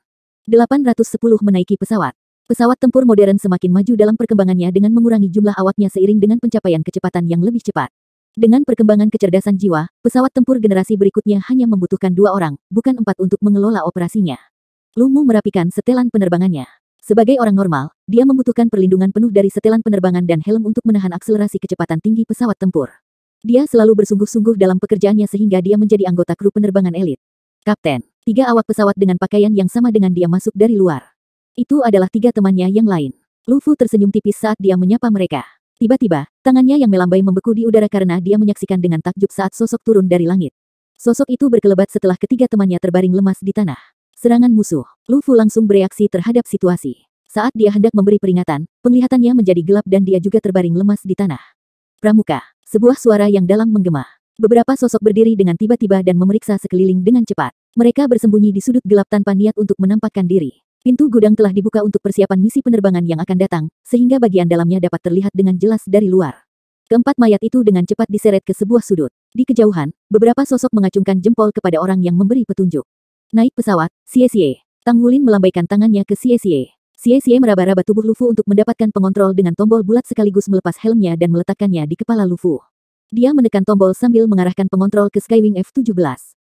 810 menaiki pesawat. Pesawat tempur modern semakin maju dalam perkembangannya dengan mengurangi jumlah awaknya seiring dengan pencapaian kecepatan yang lebih cepat. Dengan perkembangan kecerdasan jiwa, pesawat tempur generasi berikutnya hanya membutuhkan 2 orang, bukan 4 untuk mengelola operasinya. Lu Mu merapikan setelan penerbangannya. Sebagai orang normal, dia membutuhkan perlindungan penuh dari setelan penerbangan dan helm untuk menahan akselerasi kecepatan tinggi pesawat tempur. Dia selalu bersungguh-sungguh dalam pekerjaannya sehingga dia menjadi anggota kru penerbangan elit. Kapten, 3 awak pesawat dengan pakaian yang sama dengan dia masuk dari luar. Itu adalah 3 temannya yang lain. Lu Fu tersenyum tipis saat dia menyapa mereka. Tiba-tiba, tangannya yang melambai membeku di udara karena dia menyaksikan dengan takjub saat sosok turun dari langit. Sosok itu berkelebat setelah ketiga temannya terbaring lemas di tanah. Serangan musuh. Lu Fu langsung bereaksi terhadap situasi. Saat dia hendak memberi peringatan, penglihatannya menjadi gelap dan dia juga terbaring lemas di tanah. Pramuka. Sebuah suara yang dalam menggema. Beberapa sosok berdiri dengan tiba-tiba dan memeriksa sekeliling dengan cepat. Mereka bersembunyi di sudut gelap tanpa niat untuk menampakkan diri. Pintu gudang telah dibuka untuk persiapan misi penerbangan yang akan datang, sehingga bagian dalamnya dapat terlihat dengan jelas dari luar. Keempat mayat itu dengan cepat diseret ke sebuah sudut. Di kejauhan, beberapa sosok mengacungkan jempol kepada orang yang memberi petunjuk. Naik pesawat, Xie. Tang Wulin melambaikan tangannya ke Xie. Xie meraba-raba tubuh Lu Fu untuk mendapatkan pengontrol dengan tombol bulat sekaligus melepas helmnya dan meletakkannya di kepala Lu Fu. Dia menekan tombol sambil mengarahkan pengontrol ke Skywing F-17.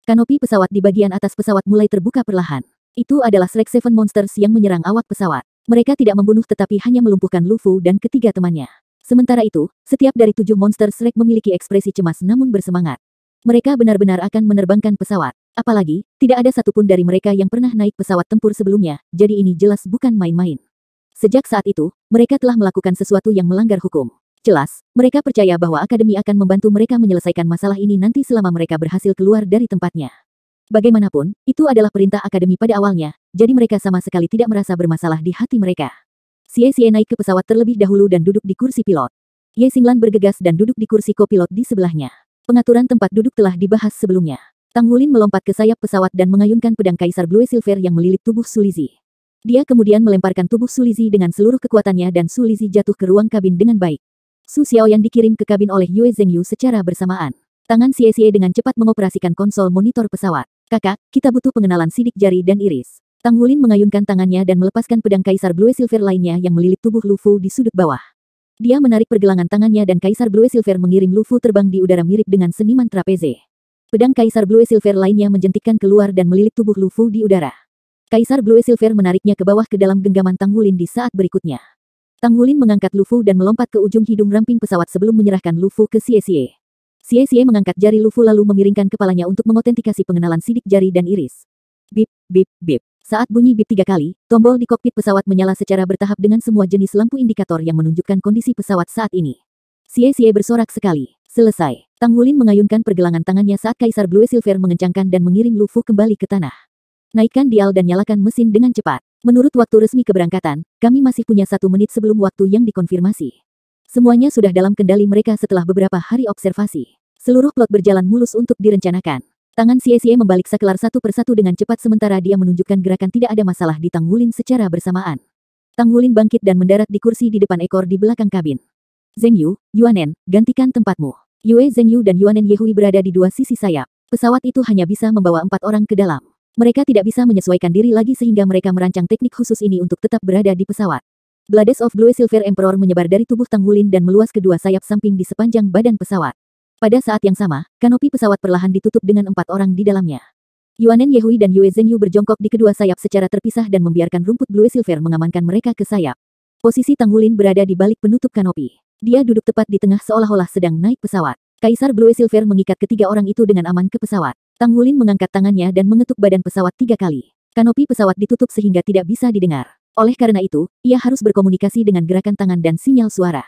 Kanopi pesawat di bagian atas pesawat mulai terbuka perlahan. Itu adalah Shrek Seven Monsters yang menyerang awak pesawat. Mereka tidak membunuh tetapi hanya melumpuhkan Lu Fu dan ketiga temannya. Sementara itu, setiap dari 7 monster Shrek memiliki ekspresi cemas namun bersemangat. Mereka benar-benar akan menerbangkan pesawat. Apalagi, tidak ada satupun dari mereka yang pernah naik pesawat tempur sebelumnya, jadi ini jelas bukan main-main. Sejak saat itu, mereka telah melakukan sesuatu yang melanggar hukum. Jelas, mereka percaya bahwa Akademi akan membantu mereka menyelesaikan masalah ini nanti selama mereka berhasil keluar dari tempatnya. Bagaimanapun, itu adalah perintah Akademi pada awalnya, jadi mereka sama sekali tidak merasa bermasalah di hati mereka. Xie naik ke pesawat terlebih dahulu dan duduk di kursi pilot. Ye Xinglan bergegas dan duduk di kursi kopilot di sebelahnya. Pengaturan tempat duduk telah dibahas sebelumnya. Tang Wulin melompat ke sayap pesawat dan mengayunkan pedang Kaisar Blue Silver yang melilit tubuh Sulizi. Dia kemudian melemparkan tubuh Sulizi dengan seluruh kekuatannya dan Sulizi jatuh ke ruang kabin dengan baik. Su Xiaoyan dikirim ke kabin oleh Yue Zhengyu secara bersamaan. Tangan Xie dengan cepat mengoperasikan konsol monitor pesawat. Kakak, kita butuh pengenalan sidik jari dan iris. Tang Wulin mengayunkan tangannya dan melepaskan pedang Kaisar Blue Silver lainnya yang melilit tubuh Lu Fu di sudut bawah. Dia menarik pergelangan tangannya dan Kaisar Blue Silver mengirim Lu Fu terbang di udara mirip dengan seniman trapeze. Pedang Kaisar Blue Silver lainnya menjentikkan keluar dan melilit tubuh Lu Fu di udara. Kaisar Blue Silver menariknya ke bawah ke dalam genggaman Tang Wulin di saat berikutnya. Tang Wulin mengangkat Lu Fu dan melompat ke ujung hidung ramping pesawat sebelum menyerahkan Lu Fu ke Xie. Xie mengangkat jari Lu Fu lalu memiringkan kepalanya untuk mengotentikasi pengenalan sidik jari dan iris. Bip, bip, bip. Saat bunyi bip 3 kali, tombol di kokpit pesawat menyala secara bertahap dengan semua jenis lampu indikator yang menunjukkan kondisi pesawat saat ini. Xie bersorak sekali. Selesai. Tang Wulin mengayunkan pergelangan tangannya saat Kaisar Blue Silver mengencangkan dan mengirim Lu Fu kembali ke tanah. Naikkan dial dan nyalakan mesin dengan cepat. Menurut waktu resmi keberangkatan, kami masih punya 1 menit sebelum waktu yang dikonfirmasi. Semuanya sudah dalam kendali mereka setelah beberapa hari observasi. Seluruh plot berjalan mulus untuk direncanakan. Tangan Xie membalik saklar satu persatu dengan cepat sementara dia menunjukkan gerakan tidak ada masalah di Tang Wulin secara bersamaan. Tang Wulin bangkit dan mendarat di kursi di depan ekor di belakang kabin. Zhengyu, Yuanen, gantikan tempatmu. Yue Zhengyu dan Yuanen Yehui berada di dua sisi sayap. Pesawat itu hanya bisa membawa 4 orang ke dalam. Mereka tidak bisa menyesuaikan diri lagi sehingga mereka merancang teknik khusus ini untuk tetap berada di pesawat. Blades of Blue Silver Emperor menyebar dari tubuh Tang Wulin dan meluas kedua sayap samping di sepanjang badan pesawat. Pada saat yang sama, kanopi pesawat perlahan ditutup dengan 4 orang di dalamnya. Yuanen Yehui dan Yue Zhengyu berjongkok di kedua sayap secara terpisah dan membiarkan rumput Blue Silver mengamankan mereka ke sayap. Posisi Tang Wulin berada di balik penutup kanopi. Dia duduk tepat di tengah seolah-olah sedang naik pesawat. Kaisar Blue Silver mengikat ketiga orang itu dengan aman ke pesawat. Tang Wulin mengangkat tangannya dan mengetuk badan pesawat 3 kali. Kanopi pesawat ditutup sehingga tidak bisa didengar. Oleh karena itu, ia harus berkomunikasi dengan gerakan tangan dan sinyal suara.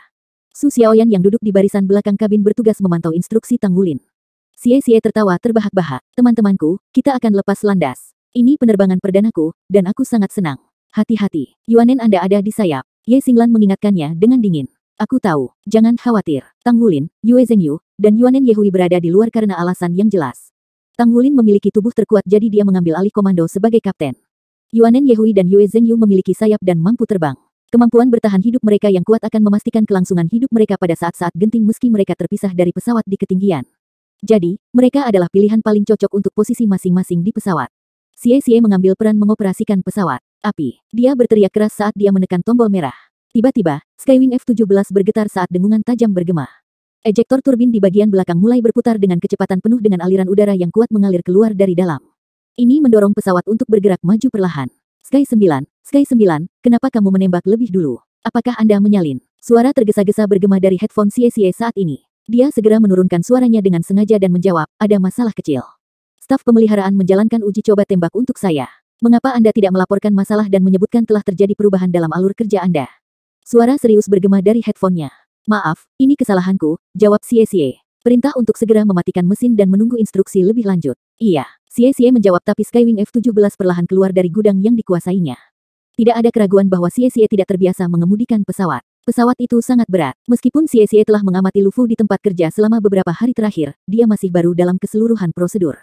Su Xiaoyan yang duduk di barisan belakang kabin bertugas memantau instruksi Tang Wulin. Xie tertawa terbahak-bahak. Teman-temanku, kita akan lepas landas. Ini penerbangan perdanaku, dan aku sangat senang. Hati-hati, Yuanen Anda ada di sayap. Ye Xinglan mengingatkannya dengan dingin. Aku tahu, jangan khawatir. Tang Wulin, Yue Zhengyu, dan Yuanen Yehui berada di luar karena alasan yang jelas. Tang Wulin memiliki tubuh terkuat jadi dia mengambil alih komando sebagai kapten. Yuanen Yehui dan Yue Zhengyu memiliki sayap dan mampu terbang. Kemampuan bertahan hidup mereka yang kuat akan memastikan kelangsungan hidup mereka pada saat-saat genting meski mereka terpisah dari pesawat di ketinggian. Jadi, mereka adalah pilihan paling cocok untuk posisi masing-masing di pesawat. Xie mengambil peran mengoperasikan pesawat. Api. Dia berteriak keras saat dia menekan tombol merah. Tiba-tiba, Skywing F-17 bergetar saat dengungan tajam bergema. Ejektor turbin di bagian belakang mulai berputar dengan kecepatan penuh dengan aliran udara yang kuat mengalir keluar dari dalam. Ini mendorong pesawat untuk bergerak maju perlahan. Sky 9, kenapa kamu menembak lebih dulu? Apakah Anda menyalin? Suara tergesa-gesa bergema dari headphone Xie saat ini. Dia segera menurunkan suaranya dengan sengaja dan menjawab, ada masalah kecil. Staf pemeliharaan menjalankan uji coba tembak untuk saya. Mengapa Anda tidak melaporkan masalah dan menyebutkan telah terjadi perubahan dalam alur kerja Anda? Suara serius bergema dari headphone-nya. Maaf, ini kesalahanku, jawab Xie. Perintah untuk segera mematikan mesin dan menunggu instruksi lebih lanjut. Iya, Xie menjawab tapi Skywing F-17 perlahan keluar dari gudang yang dikuasainya. Tidak ada keraguan bahwa Xie tidak terbiasa mengemudikan pesawat. Pesawat itu sangat berat. Meskipun Xie telah mengamati Lu Fu di tempat kerja selama beberapa hari terakhir, dia masih baru dalam keseluruhan prosedur.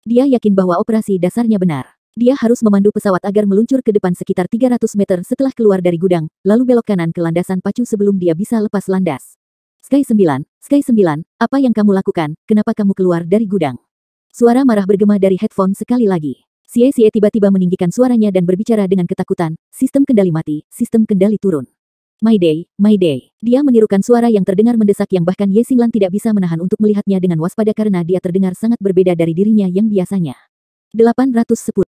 Dia yakin bahwa operasi dasarnya benar. Dia harus memandu pesawat agar meluncur ke depan sekitar 300 meter setelah keluar dari gudang, lalu belok kanan ke landasan pacu sebelum dia bisa lepas landas. Sky 9, apa yang kamu lakukan? Kenapa kamu keluar dari gudang? Suara marah bergema dari headphone sekali lagi. Xie tiba-tiba meninggikan suaranya dan berbicara dengan ketakutan. Sistem kendali mati, sistem kendali turun. Mayday. Dia menirukan suara yang terdengar mendesak yang bahkan Ye Xinglan tidak bisa menahan untuk melihatnya dengan waspada karena dia terdengar sangat berbeda dari dirinya yang biasanya. 810.